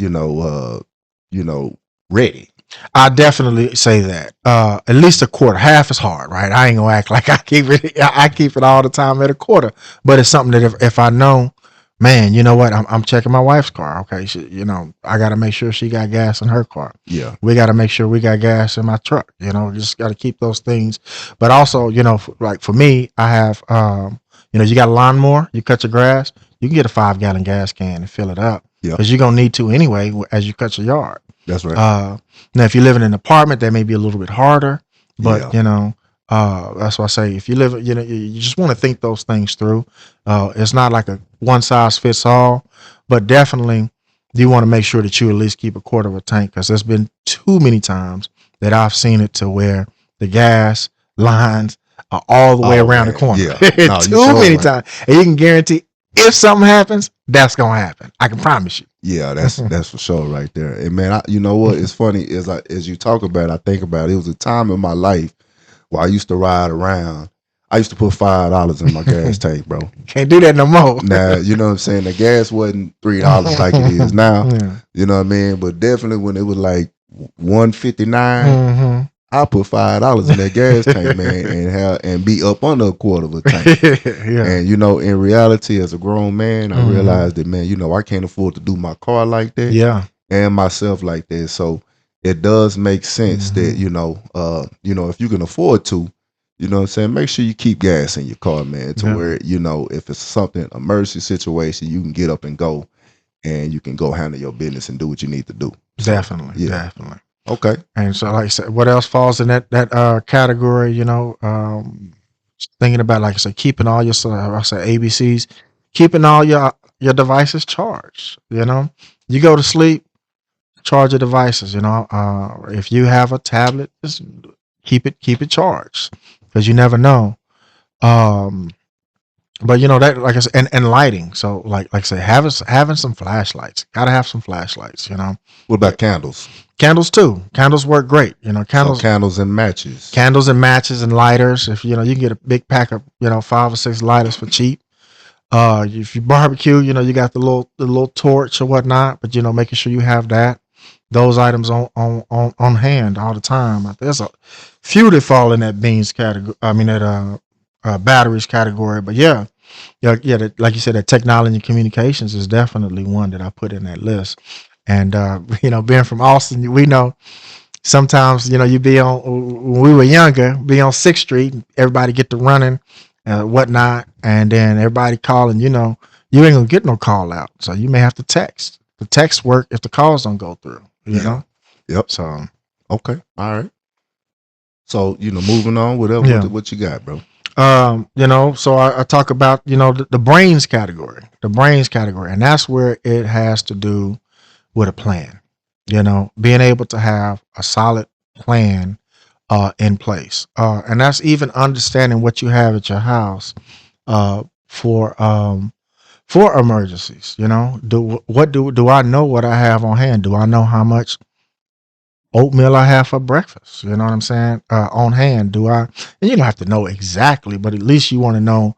ready? I definitely say that. At least a quarter. Half is hard, right? I ain't gonna act like I keep it. I keep it all the time at a quarter. But it's something that if I know, man, you know what? I'm checking my wife's car. Okay, I got to make sure she got gas in her car. Yeah. We got to make sure we got gas in my truck. Just got to keep those things. But also, like for me, I have, you got a lawnmower. You cut your grass. You can get a 5-gallon gas can and fill it up. Yeah. Because you're gonna need to anyway as you cut your yard. That's right. Now, if you live in an apartment, that may be a little bit harder, but Yeah. that's why I say if you live, you just want to think those things through. It's not like a one size fits all, but definitely you want to make sure that you at least keep a quarter of a tank, because there's been too many times that I've seen it to where the gas lines are all the way around the corner. Yeah. No, Too many times, and you can guarantee if something happens, that's gonna happen. I can promise you. Yeah, that's for sure right there. And man, you know what? It's funny as you talk about it, I think about it. It was a time in my life where I used to ride around. I used to put $5 in my gas tank, bro. Can't do that no more. Now, you know what I'm saying? The gas wasn't $3 like it is now. Yeah. You know what I mean? But definitely when it was like $1.59, Mm-hmm. I put $5 in that gas tank, man, and be up under a quarter of a tank. Yeah. And in reality, as a grown man, I realized that, man, I can't afford to do my car like that. Yeah. And myself like that. So it does make sense that, if you can afford to, you know what I'm saying, make sure you keep gas in your car, man, to where, if it's something, emergency situation, you can get up and go, and you can go handle your business and do what you need to do. Definitely. Yeah. Definitely. Okay. And so, like I said, what else falls in that category? Thinking about, like I said, keeping all your ABCs, keeping all your devices charged. You go to sleep, charge your devices. If you have a tablet, just keep it charged, because you never know. But that, like I said, and lighting. So like I said, having some flashlights. Gotta have some flashlights. What about candles? Candles too. Candles work great. Candles. So candles and matches. Candles and matches and lighters. If you can get a big pack of 5 or 6 lighters for cheap. If you barbecue, you got the little torch or whatnot. But making sure you have those items on hand all the time. There's a few that fall in that beans category. I mean that batteries category. But yeah. Like you said, that technology and communications is definitely one that I put in that list. And being from Austin, we know sometimes you be on, when we were younger, be on 6th Street, everybody get to running, whatnot, and then everybody calling. You ain't gonna get no call out, so you may have to text. The text work if the calls don't go through. You know. Yep. So okay, all right. So moving on. What you got, bro? So I talk about the brains category, and that's where it has to do with a plan. Being able to have a solid plan in place, and that's even understanding what you have at your house for emergencies. Do I know what I have on hand? Do I know how much oatmeal I have for breakfast? You know what I'm saying? On hand. And you don't have to know exactly, but at least you want to know,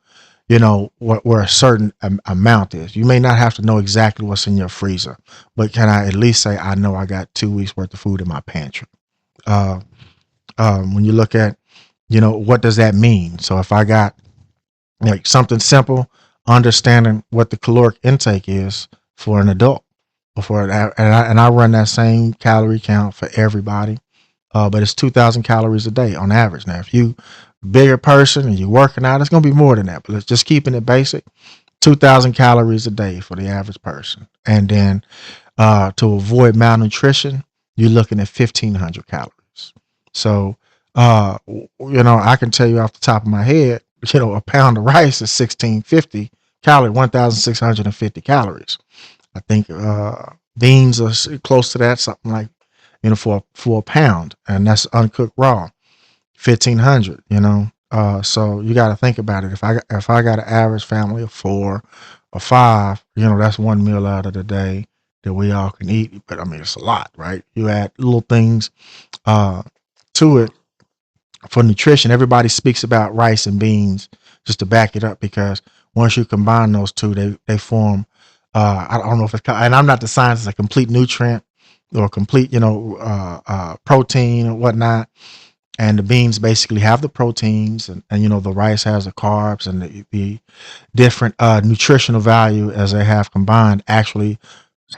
where a certain amount is. You may not have to know exactly what's in your freezer, but can I at least say, I know I got 2 weeks worth of food in my pantry? When you look at, what does that mean? So if I got like something simple, understanding what the caloric intake is for an adult, and I run that same calorie count for everybody. but it's 2,000 calories a day on average. Now, if you bigger person and you're working out, it's gonna be more than that. But let's just keeping it basic. 2,000 calories a day for the average person, and then to avoid malnutrition, you're looking at 1,500 calories. So, I can tell you off the top of my head, a pound of rice is 1,650 calories, 1,650 calories. I think beans are close to that, something like for a pound, and that's uncooked raw, 1,500. So you got to think about it. If I got an average family of four or five, that's one meal out of the day that we all can eat. But I mean, it's a lot, right? You add little things uh, to it for nutrition. Everybody speaks about rice and beans just to back it up, because once you combine those two, they form. I don't know if it's, and I'm not the scientist, a complete nutrient or complete, protein or whatnot. And the beans basically have the proteins, and the rice has the carbs, and the different nutritional value as they have combined actually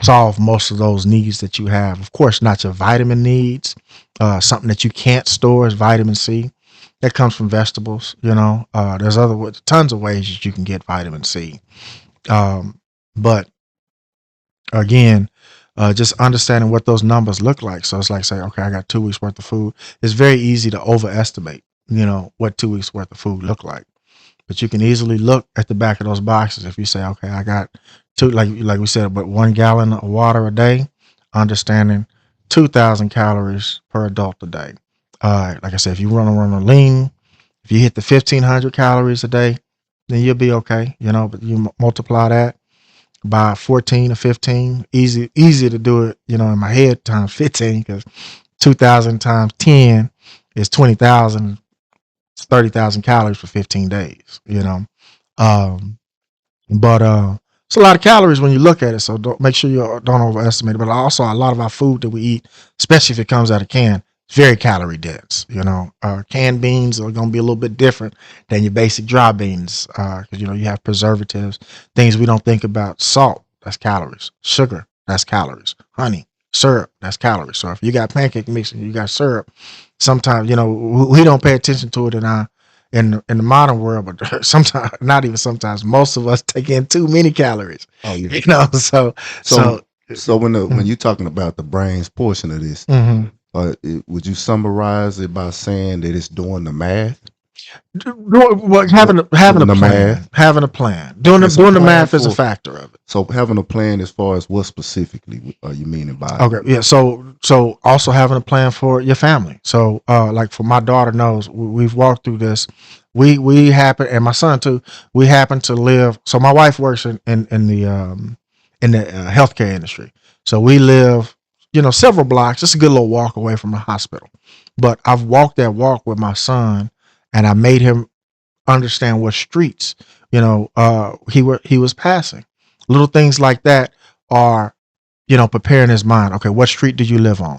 solve most of those needs that you have. Of course, not your vitamin needs. Something that you can't store is vitamin C. That comes from vegetables. There's tons of ways that you can get vitamin C. But again, just understanding what those numbers look like. So it's like say, okay, I got 2 weeks worth of food. It's very easy to overestimate, what 2 weeks worth of food look like. But you can easily look at the back of those boxes. If you say, okay, I got two, like we said, but 1 gallon of water a day, understanding 2,000 calories per adult a day. Like I said, if you run a lean, if you hit the 1,500 calories a day, then you'll be okay. But you multiply that by 14 or 15, easy to do it, in my head, times 15, because 2,000 times 10 is 20,000. It's 30,000 calories for 15 days. Um, but it's a lot of calories when you look at it. So don't make sure you don't overestimate it. But also, a lot of our food that we eat, especially if it comes out of can, it's very calorie dense. Canned beans are going to be a little bit different than your basic dry beans, because you have preservatives, things we don't think about. Salt, that's calories. Sugar, that's calories. Honey, syrup, that's calories. So if you got pancake mix and you got syrup, sometimes we don't pay attention to it in the modern world, but sometimes, not even sometimes, most of us take in too many calories. Oh yeah. So So so when Mhm. you're talking about the brain's portion of this, Mhm. would you summarize it by saying that it's doing the math? Having a Doing the plan, math. having a plan, doing Okay, the so doing the plan math is a for factor of it. so having a plan as far as what specifically are you meaning by it? Okay, yeah. So also having a plan for your family. So like for my daughter knows, we've walked through this. We happen, and my son too. We happen to live. So my wife works in the healthcare industry. So we live, several blocks. Just a good little walk away from the hospital. But I've walked that walk with my son, and I made him understand what streets, he was passing. Little things like that are, preparing his mind. Okay, what street do you live on?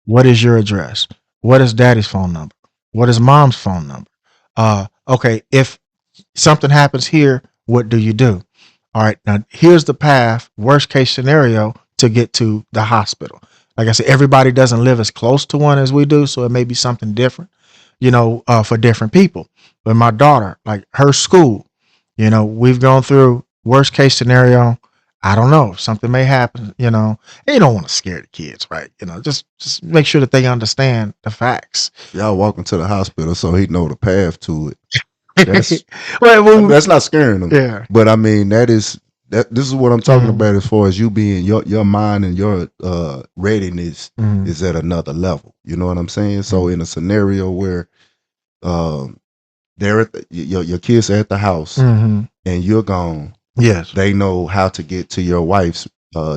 What is your address? What is daddy's phone number? What is mom's phone number? Okay, if something happens here, what do you do? All right, now here's the path, worst case scenario, to get to the hospital. Like I said, everybody doesn't live as close to one as we do, so it may be something different, for different people. But my daughter, like her school, we've gone through worst case scenario. I don't know. Something may happen, and you don't want to scare the kids, right? Just make sure that they understand the facts. Y'all walking to the hospital so he know the path to it. That's I mean, Well, that's not scaring them. yeah. But I mean that this is what I'm talking Mhm. about as far as you being your mind and your readiness Mhm. is at another level. You know what I'm saying? So Mhm. in a scenario where um they're your kids are at the house Mhm. and you're gone, Yes. they know how to get to your wife's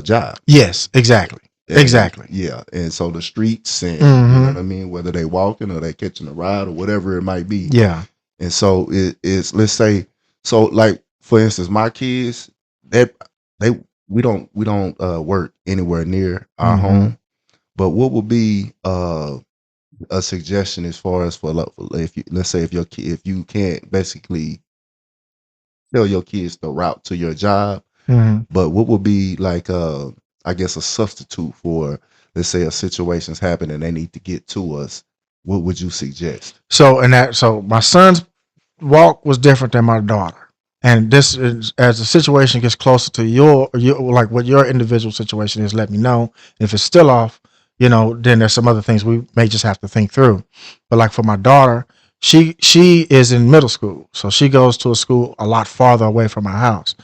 job. Yes. Exactly. And Exactly. yeah, and so the streets and you know what Mhm. I mean, whether they walking or they catching a ride or whatever it might be. Yeah. And so it's let's say so like for instance, my kids that they we don't work anywhere near our Mhm. home. But what would be a suggestion as far as if you let's say if you can't basically tell your kids the route to your job, Mhm. but what would be like I guess a substitute for let's say a situation's happened and they need to get to us, what would you suggest? So my son's walk was different than my daughter. And this is, as the situation gets closer to your like what your individual situation is, let me know. If it's still off, then there's some other things we may just have to think through. But like for my daughter, she is in middle school, so she goes to a school a lot farther away from my house.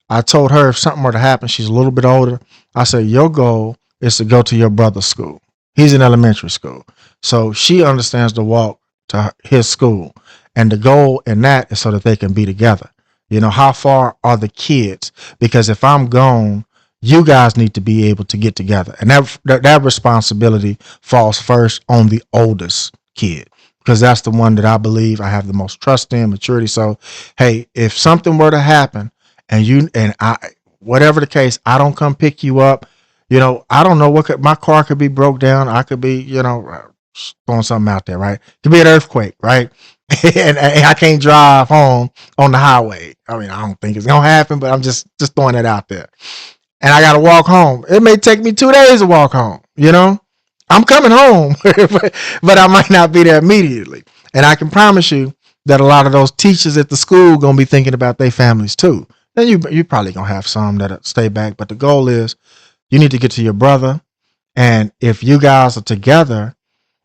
I told her if something were to happen, she's a little bit older. I said, your goal is to go to your brother's school. He's in elementary school. So she understands the walk to his school. And the goal in that is so that they can be together. How far are the kids? Because if I'm gone, you guys need to be able to get together. And that responsibility falls first on the oldest kid, because that's the one that I believe I have the most trust in, maturity. So, hey, if something were to happen, and I, whatever the case, I don't come pick you up. I don't know my car could be broke down. I could be, throwing something out there, right? It could be an earthquake, right? and I can't drive home on the highway. I mean, I don't think it's gonna happen, but I'm just throwing it out there. And I gotta walk home. It may take me 2 days to walk home. I'm coming home, but I might not be there immediately. And I can promise you that a lot of those teachers at the school gonna be thinking about their families too. Then you probably gonna have some that stay back, but the goal is you need to get to your brother. And if you guys are together,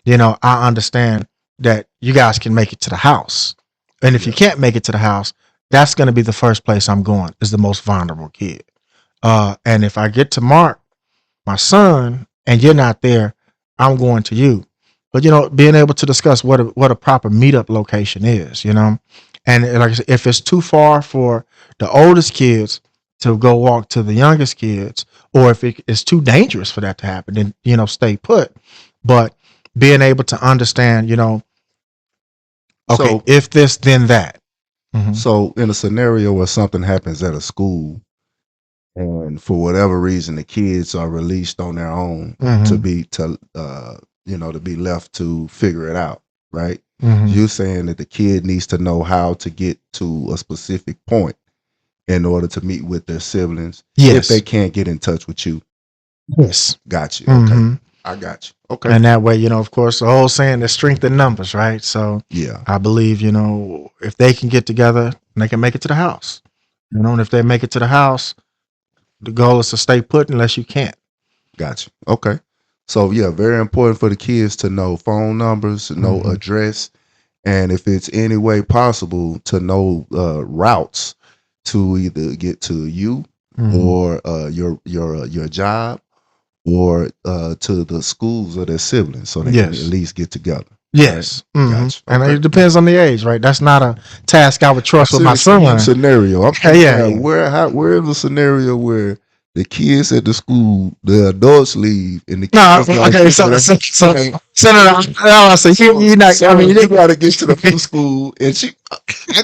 I understand that you guys can make it to the house. And if you can't make it to the house, that's going to be the first place I'm going, is the most vulnerable kid. And if I get to Mark, my son, and you're not there, I'm going to you. But, being able to discuss what a proper meetup location is, and like I said, if it's too far for the oldest kids to go walk to the youngest kids, or if it's too dangerous for that to happen, then, stay put. But being able to understand, okay, so, if this, then that. Mm-hmm. So in a scenario where something happens at a school, and for whatever reason the kids are released on their own, mm-hmm. to be left to figure it out, right? Mm-hmm. You're saying that the kid needs to know how to get to a specific point in order to meet with their siblings. Yes. If they can't get in touch with you. Yes. Got you. Okay. Mm-hmm. I got you. Okay. And that way, of course, the whole saying, there's strength in numbers, right? So yeah, I believe, if they can get together, they can make it to the house. And if they make it to the house, the goal is to stay put unless you can't. Got you. Okay. So yeah, very important for the kids to know phone numbers, to know mm-hmm. address, and if it's any way possible, to know routes to either get to you mm-hmm. or your job, or to the schools of their siblings, so they can at least get together. Yes. Right? Mm-hmm. Gotcha. And it depends on the age, right? That's not a task I would trust with my son. Scenario. I'm where's the scenario where the kids at the school, the adults leave, and the kids you're not. I mean, you gotta get to the school, and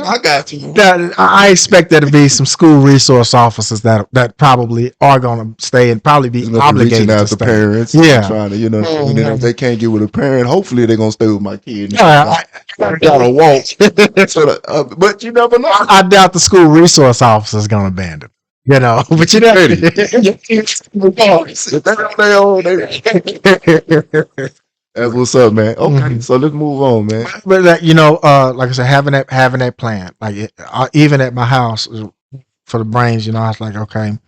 I got you. I expect there to be some school resource officers that probably are going to stay and probably be obligated to stay. Parents, trying to, and then if they can't get with a parent, hopefully they're gonna stay with my kid. I gotta walk. But you never know. I doubt the school resource officer is gonna abandon. But you know, that's what's up, man. Okay, mm-hmm. So let's move on, man. But like I said, having that plan, like even at my house for the brains, I was like, okay,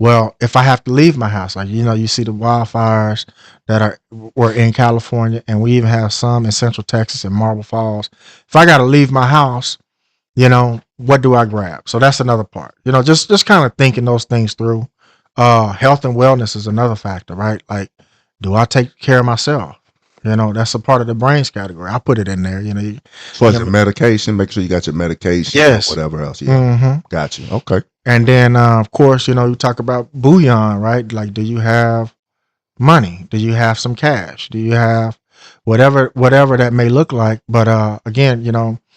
well, if I have to leave my house, like you see the wildfires that were in California, and we even have some in Central Texas and Marble Falls. If I got to leave my house, what do I grab? So that's another part. Just kind of thinking those things through. Health and wellness is another factor, right? Like, do I take care of myself? That's a part of the brains category. I put it in there. Plus your medication. Make sure you got your medication. Yes. Or whatever else. Yeah. Mm-hmm. Got you. Okay. And then, of course, you talk about bullion, right? Like, do you have money? Do you have some cash? Do you have whatever that may look like? But again,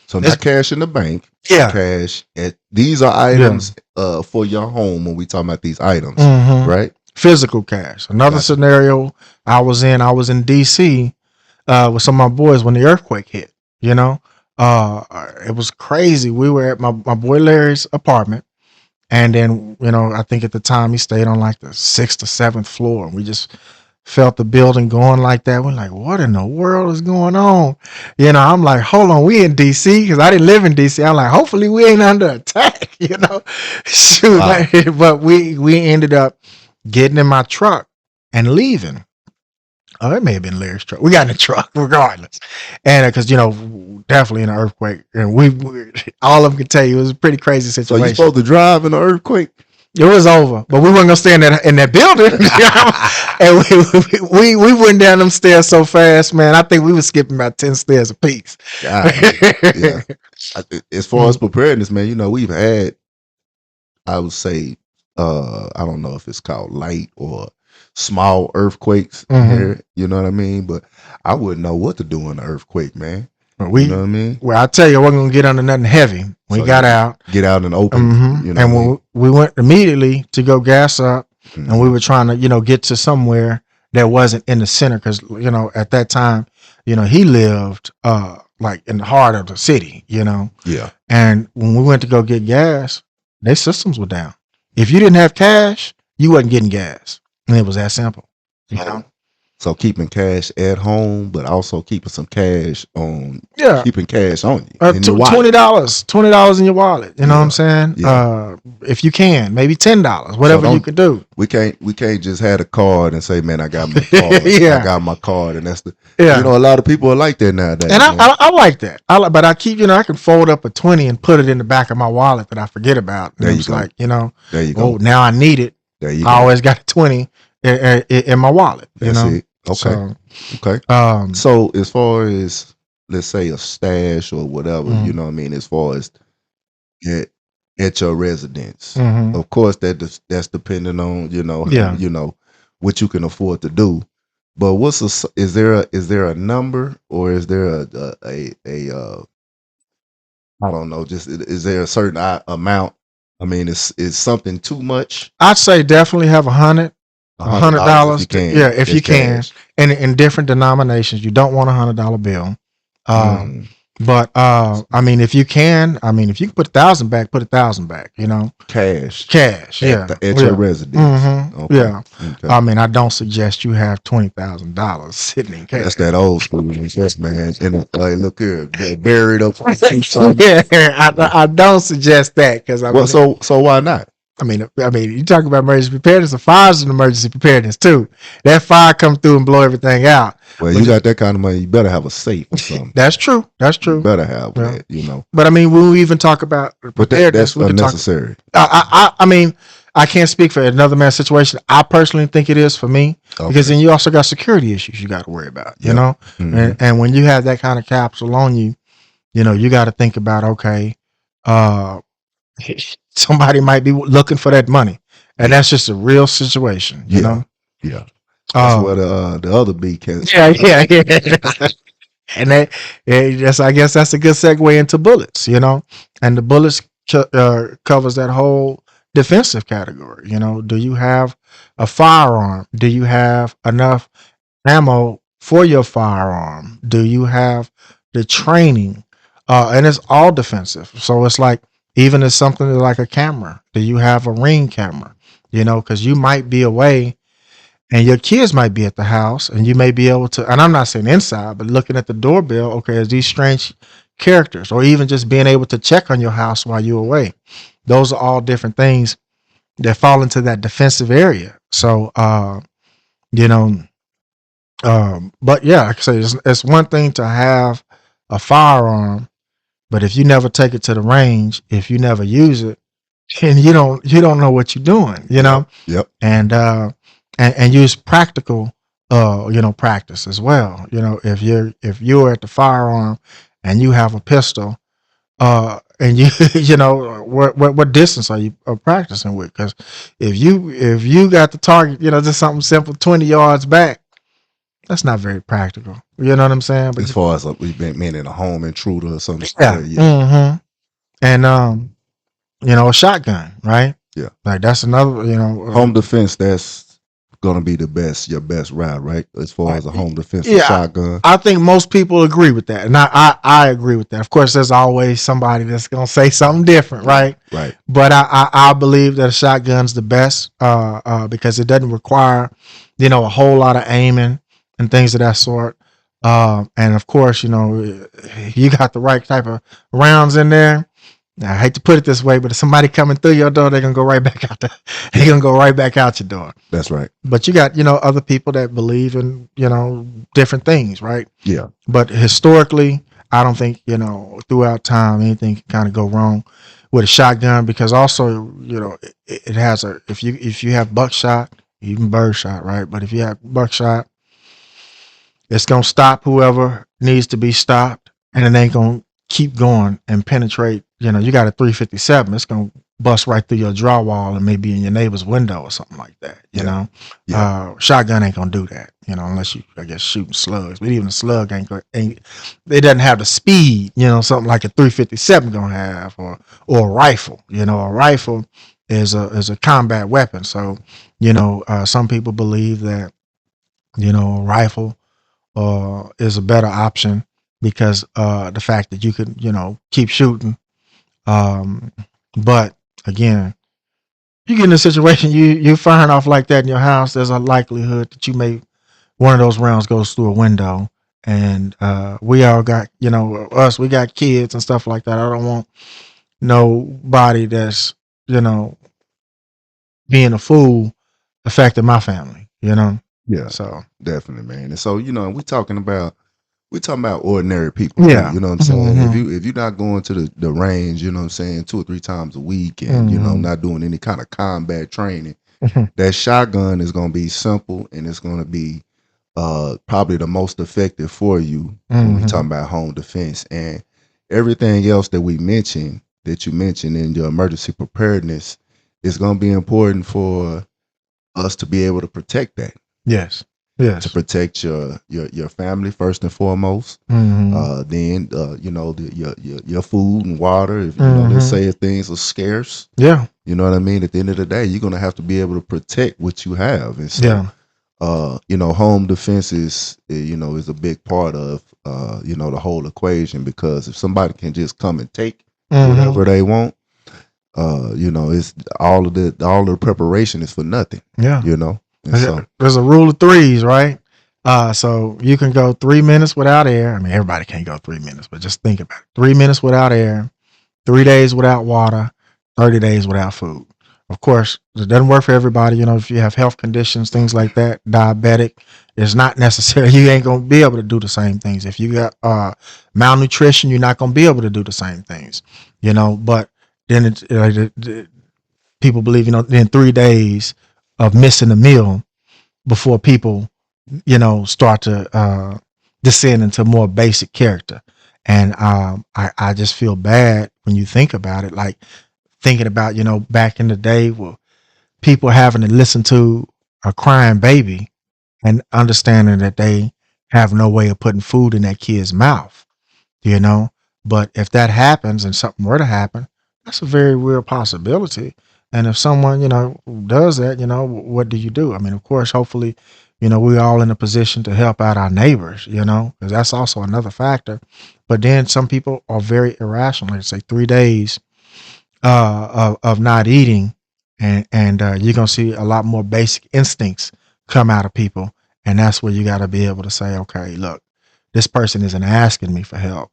so not cash in the bank. Yeah. Cash. These are items for your home when we talk about these items, mm-hmm. right? Physical cash. Another scenario I was in DC with some of my boys when the earthquake hit. It was crazy. We were at my boy Larry's apartment, and then I think at the time he stayed on like the 6th or 7th floor, and we just felt the building going like that. We're like, what in the world is going on? You know, I'm like, hold on, we in DC, because I didn't live in DC. I'm like, hopefully we ain't under attack, you know. Shoot. Wow. But we ended up getting in my truck and leaving. Oh, it may have been Larry's truck. We got in the truck regardless. And because, you know, definitely in an earthquake. And we all of them could tell you it was a pretty crazy So situation. you supposed to drive in an earthquake? It was over, but we weren't gonna stay in that building. And we went down them stairs so fast, man. I think we were skipping about 10 stairs apiece. God, yeah. As far as preparedness, man, you know, we've had, I would say, I don't know if it's called light or small earthquakes here. You know what I mean? But I wouldn't know what to do in an earthquake, man. You know what I mean? Well, I tell you, I wasn't gonna get under nothing heavy. We So got out. Get out and open. You know, and what I mean? we went immediately to go gas up, and we were trying to, you know, get to somewhere that wasn't in the center, because, you know, at that time, you know, he lived like in the heart of the city, you know. Yeah. And when we went to go get gas, their systems were down. If you didn't have cash, you wasn't getting gas, and it was that simple, you know. So keeping cash at home, but also keeping some cash on. Yeah. Keeping cash on you. In your wallet. $20 in your wallet. You know what I'm saying? Yeah. If you can, maybe $10, whatever you could do. We can't just have a card and say, man, I got my card. Yeah. I got my card, and that's the. Yeah. You know, a lot of people are like that nowadays. And I like that. But I keep, you know, I can fold up a 20 and put it in the back of my wallet that I forget about. And There you it's go. like, you know, There you go. oh, now I need it. There you I go. always got a 20 in my wallet. You That's know. it. Okay. So, Okay. So as far as, let's say, a stash or whatever, you know what I mean, as far as at your residence, of course that's depending on, you know, you know what you can afford to do. But is there a number, or is there a I don't know, just is there a certain amount? I mean, is something too much? I'd say definitely have $100. $100 if you can. Yeah, if you can. Cash. And in different denominations, you don't want $100 bill. But I mean, if you can put 1,000 back, put 1,000 back. You know, cash. Yeah, at your residence. Okay. Yeah. Okay. I mean, I don't suggest you have $20,000 sitting in cash. That's that old school investment, man. And like, look here, buried up. Yeah, I don't suggest that, because so why not? I mean, you talk about emergency preparedness. A fire's an emergency preparedness too. That fire come through and blow everything out. Well, you got that kind of money, you better have a safe or something. That's true. You better have that, you know. But I mean, when we even talk about preparedness, that's unnecessary. I mean, I can't speak for another man's situation. I personally think it is for me, because then you also got security issues you got to worry about, you know. And when you have that kind of capital on you, you know, you got to think about, okay, somebody might be looking for that money, and that's just a real situation, you know. Yeah, that's where the other B can. Yeah. And I guess that's a good segue into bullets, you know. And the bullets covers that whole defensive category. You know, do you have a firearm? Do you have enough ammo for your firearm? Do you have the training? And it's all defensive. So it's like, even as something like a camera, do you have a Ring camera? You know, because you might be away and your kids might be at the house, and you may be able to, and I'm not saying inside, but looking at the doorbell, okay, is these strange characters, or even just being able to check on your house while you're away. Those are all different things that fall into that defensive area. So, you know, but yeah, like I say, it's one thing to have a firearm, but if you never take it to the range, if you never use it, and you don't know what you're doing, you know. Yep. And use practical, you know, practice as well. You know, if you're at the firearm and you have a pistol, and you know, what distance are you practicing with? Because if you got the target, you know, just something simple, 20 yards back, that's not very practical. You know what I'm saying? But as far as we've been in a home intruder or something. Yeah. And you know, a shotgun, right? Yeah. Like that's another, you know, home defense. That's gonna be your best route, right? As far as a home defensive Yeah, shotgun. I think most people agree with that, and I agree with that. Of course, there's always somebody that's gonna say something different, right? Right. But I believe that a shotgun's the best, because it doesn't require, a whole lot of aiming and things of that sort. And of course, you got the right type of rounds in there. Now, I hate to put it this way, but if somebody coming through your door, they're gonna go right back out. They're gonna go right back out your door. That's right. But you got, other people that believe in, different things, right? Yeah. But historically, I don't think, throughout time, anything can kind of go wrong with a shotgun, because also, it has if you have buckshot, even birdshot, right? But if you have buckshot, it's gonna stop whoever needs to be stopped, and it ain't gonna keep going and penetrate. You got a 357, it's gonna bust right through your drywall and maybe in your neighbor's window or something like that. Shotgun ain't gonna do that. Unless you, I guess, shooting slugs. But even a slug ain't. It doesn't have the speed. Something like a 357 gonna have, or a rifle. A rifle is a combat weapon. So, some people believe that a rifle is a better option, because the fact that you can, keep shooting. But again, you get in a situation, you're firing off like that in your house, there's a likelihood that one of those rounds goes through a window. And we all got, we got kids and stuff like that. I don't want nobody that's, being a fool affecting my family. Yeah. So Definitely, man. And so, we're talking about ordinary people. Yeah. You know what I'm saying? Mhm. If you're not going to the range, 2 or 3 times a week, and not doing any kind of combat training, Mhm. that shotgun is gonna be simple, and it's gonna be probably the most effective for you when we talking about home defense. And everything else that you mentioned in your emergency preparedness is gonna be important for us to be able to protect that. Yes. To Yes. protect your family first and foremost. Mhm. Then your food and water. If let's Mhm. say if things are scarce, Yeah. you know what I mean. At the end of the day, you're gonna have to be able to protect what you have. And so, Yeah. home defense is a big part of the whole equation, because if somebody can just come and take Mhm. whatever they want, it's all of the preparation is for nothing. Yeah. And so There's a rule of threes, right? So you can go 3 minutes without air. I mean, everybody can't go 3 minutes, but just think about it. 3 minutes without air, 3 days without water, 30 days without food. Of course, it doesn't work for everybody. If you have health conditions, things like that, diabetic, it's not necessary. You ain't going to be able to do the same things. If you got malnutrition, you're not going to be able to do the same things, but then people believe, in 3 days of missing a meal before people, start to descend into more basic character. And I just feel bad when you think about it, like thinking about, back in the day, where people having to listen to a crying baby and understanding that they have no way of putting food in that kid's mouth, you know. But if that happens and something were to happen, that's a very real possibility. And if someone, does that, what do you do? I mean, of course, hopefully, we're all in a position to help out our neighbors, because that's also another factor. But then some people are very irrational. Like say 3 days of not eating, and you're gonna see a lot more basic instincts come out of people, and that's where you got to be able to say, okay, look, this person isn't asking me for help.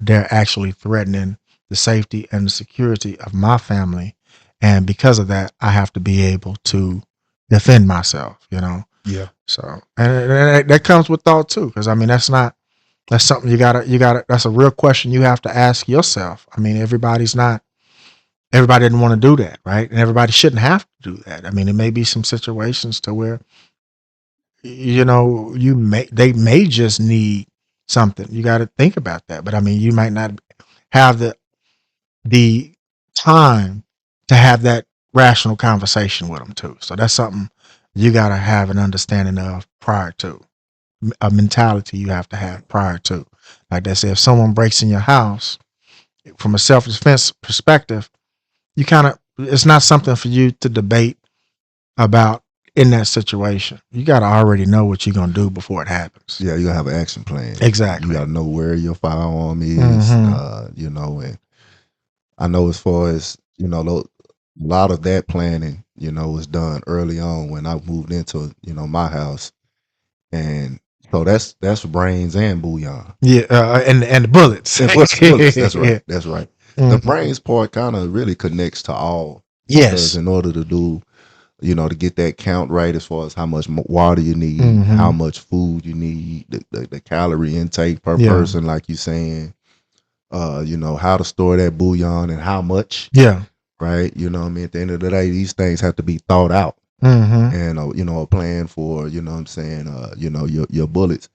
They're actually threatening the safety and the security of my family, and because of that, I have to be able to defend myself. yeah, So, and that comes with thought too, because I mean, that's something you gotta. That's a real question you have to ask yourself. I mean, everybody didn't want to do that, right? And everybody shouldn't have to do that. I mean, there may be some situations to where they may just need something. You got to think about that. But I mean, you might not have the time to have that rational conversation with them too. So that's something you got to have an understanding of prior to, a mentality you have to have prior to. Like they say, if someone breaks in your house, from a self-defense perspective, you kind of, it's not something for you to debate about in that situation. You got to already know what you're going to do before it happens. Yeah, you gotta have an action plan. Exactly. You gotta know where your firearm is. Mm-hmm. And I know as far as a lot of that planning, was done early on when I moved into my house, and so that's brains and bullion. Yeah, and the bullets. And bullets. That's right. Yeah. That's right. The Mm-hmm. brains part kind of really connects to all, because Yes. in order to do, to get that count right as far as how much water you need, how Mm-hmm. much food you need, the calorie intake per Yeah. person, like you saying, how to store that bullion and how much, Yeah. right? You know what I mean? At the end of the day, these things have to be thought out, Mm-hmm. and, a plan for, your bullets.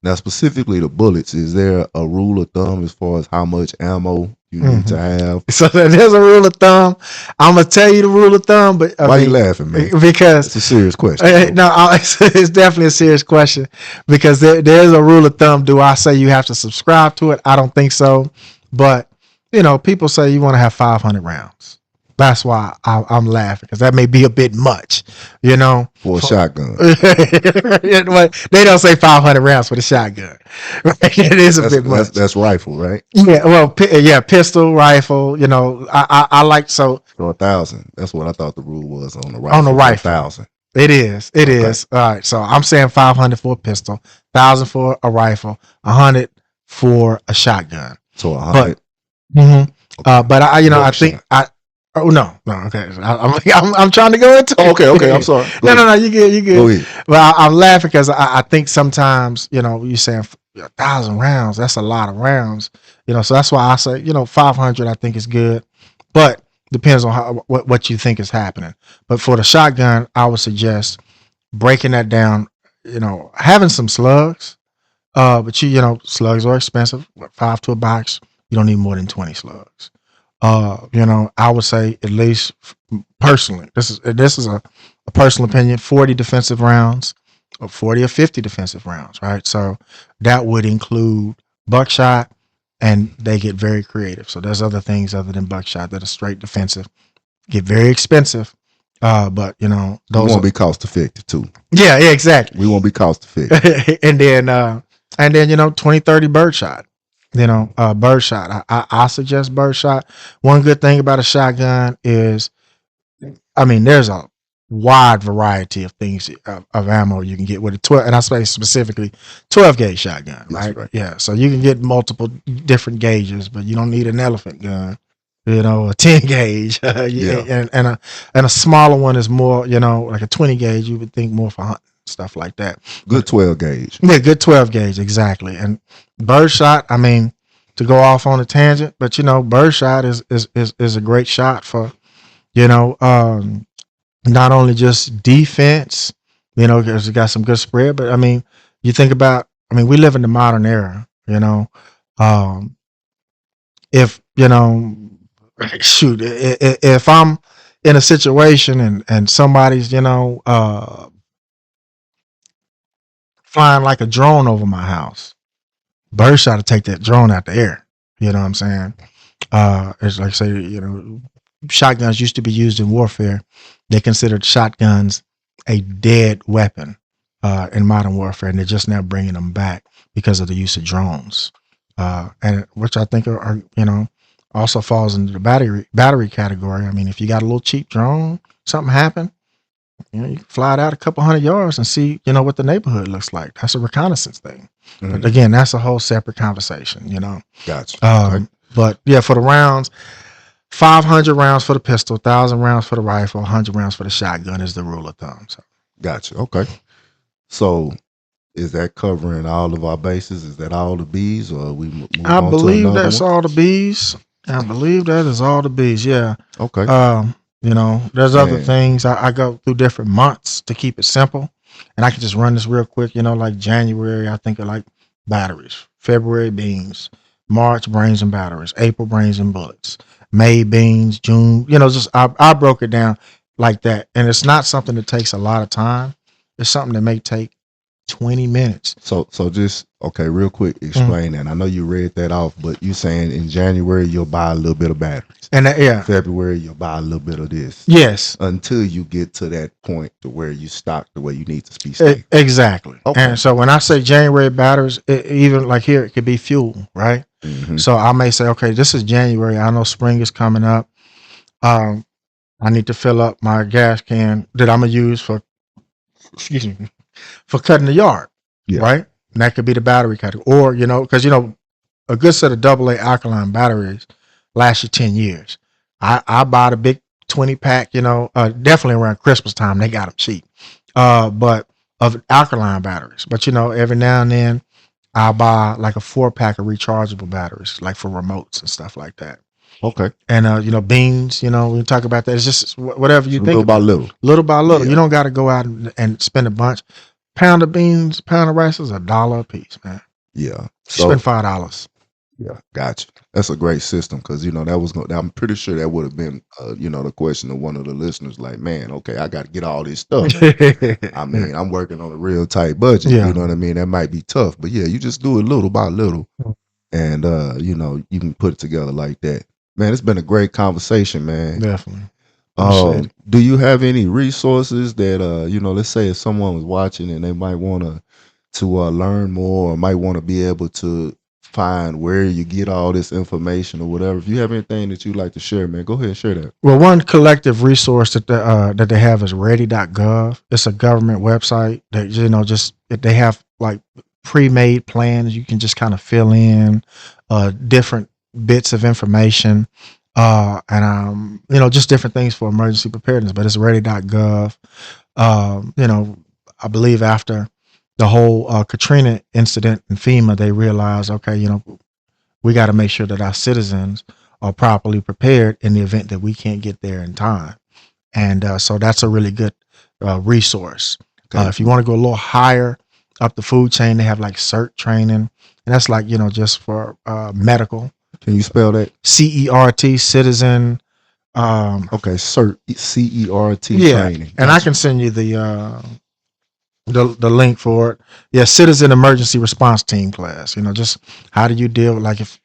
Now, specifically the bullets, is there a rule of thumb as far as how much ammo you need to have? So there's a rule of thumb. I'm gonna tell you the rule of thumb, but Why you laughing, man? because It's a serious question. no, it's definitely a serious question, because there's a rule of thumb. Do I say you have to subscribe to it? I don't think so. But people say you want to have 500 rounds. That's why I'm laughing, because that may be a bit much, For a shotgun. They don't say 500 rounds for the shotgun. Right? It is a bit much. That's rifle, right? Yeah, well, pistol, rifle. I like so 1,000. That's what I thought the rule was on the rifle. on the rifle. 1,000. It is. It is. All right. So I'm saying 500 for a pistol, 1,000 for a rifle, 100 for a shotgun. So 100. Mm-hmm. Okay. But I think shot. I. Oh no. Okay. I'm trying to go into. Okay. I'm sorry. No. You good. You Go good. ahead. Well, I'm laughing because I think sometimes you're saying 1,000 rounds. That's a lot of rounds. So that's why I say 500. I think is good, but depends on what you think is happening. But for the shotgun, I would suggest breaking that down. Having some slugs. But slugs are expensive. 5 to a box. You don't need more than 20 slugs. I would say at least personally, this is a personal opinion, 40 defensive rounds, or 40 or 50 defensive rounds, right? So that would include buckshot, and they get very creative. So there's other things other than buckshot that are straight defensive, get very expensive. But those won't be cost effective too. Yeah, exactly. We won't be cost effective. and then 20, 30 birdshot. Birdshot. I suggest birdshot. One good thing about a shotgun is, there's a wide variety of things of ammo you can get with a 12, and I say specifically 12 gauge shotgun, right? Right. Yeah, so you can get multiple different gauges, but you don't need an elephant gun. A 10 gauge, Yeah. and a smaller one is more, like a 20 gauge. You would think more for hunting, stuff like that. Good 12 gauge. Yeah, good 12 gauge, exactly. And birdshot, to go off on a tangent, but birdshot is a great shot for, not only just defense, because it got some good spread, but you think about, we live in the modern era, if shoot, if I'm in a situation and somebody's flying like a drone over my house, birdshot to take that drone out the air. You know what I'm saying? It's like, say, shotguns used to be used in warfare. They considered shotguns a dead weapon in modern warfare, and they're just now bringing them back because of the use of drones, and which I think are also falls into the battery category. If you got a little cheap drone, something happened, you can fly it out a couple 100 yards and see what the neighborhood looks like. That's a reconnaissance thing. Mhm. But again, that's a whole separate conversation. Gotcha. Okay. But yeah, for the rounds, 500 rounds for the pistol, 1,000 rounds for the rifle, 100 rounds for the shotgun is the rule of thumb. So. Gotcha. Okay. So is that covering all of our bases? Is that all the B's, or we move I on believe to another that's one? all the B's. I believe that is all the B's. Yeah. Okay. There's other Man. things. I go through different months to keep it simple, and I can just run this real quick. Like January, I think of like batteries. February, beans. March, brains and batteries. April, brains and bullets. May, beans. June, just I broke it down like that, and it's not something that takes a lot of time. It's something that may take 20 minutes. So just okay, real quick, explain that. I know you read that off, but you saying in January you'll buy a little bit of batteries. And yeah. February you'll buy a little bit of this. Yes. Until you get to that point to where you stock the way you need to be stable. Exactly. Okay. And so when I say January batteries, even like here, it could be fuel, right? Mm-hmm. So I may say, okay, this is January. I know spring is coming up. I need to fill up my gas can that I'm gonna use for, excuse me, for cutting the yard, right? And that could be the battery category, or because a good set of AA alkaline batteries last you 10 years. I bought a big 20 pack, definitely around Christmas time they got them cheap, but of alkaline batteries. But every now and then I'll buy like a 4-pack of rechargeable batteries, like for remotes and stuff like that. Okay. And beans, we talk about that. It's just whatever you think. Little by little. Yeah. You don't got to go out and spend a bunch. Pound of beans, pound of rice is $1 a piece, man. Yeah. So, spend $5. Yeah, gotcha. That's a great system because that was going. I'm pretty sure that would have been the question of one of the listeners. Like, man, okay, I got to get all this stuff. I mean, I'm working on a real tight budget. Yeah. You know what I mean? That might be tough, but yeah, you just do it little by little, and you can put it together like that. Man, it's been a great conversation, man. Definitely. Do you have any resources that let's say if someone was watching and they might want to learn more or might want to be able to find where you get all this information or whatever. If you have anything that you'd like to share, man, go ahead and share that. Well, one collective resource that they have is ready.gov. It's a government website that they have like pre-made plans. You can just kind of fill in different bits of information and just different things for emergency preparedness. But it's ready.gov. I believe after the whole Katrina incident in FEMA, they realized, okay, we got to make sure that our citizens are properly prepared in the event that we can't get there in time. And so that's a really good resource. Okay. If you want to go a little higher up the food chain, they have like CERT training. And that's like, just for medical. Can you spell that? CERT, citizen. Okay, CERT, CERT training. Gotcha. And I can send you the link for it. Yeah, citizen emergency response team class. Just how do you deal with, like, if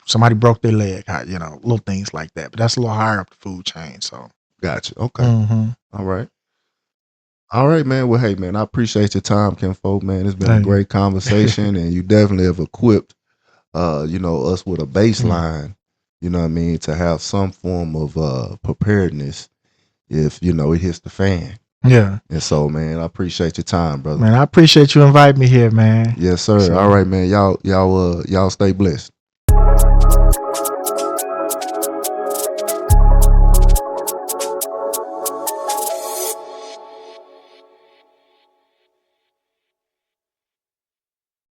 somebody broke their leg, how, little things like that. But that's a little higher up the food chain. So gotcha. Okay. Mm-hmm. All right, man. Well, hey, man, I appreciate your time, Kinfolk, man. It's been a great conversation, and you definitely have equipped us with a baseline, you know what I mean, to have some form of preparedness if it hits the fan. Yeah. And so, man, I appreciate your time, brother. Man, I appreciate you inviting me here, man. Yes, sir. So, all right, man. Y'all stay blessed.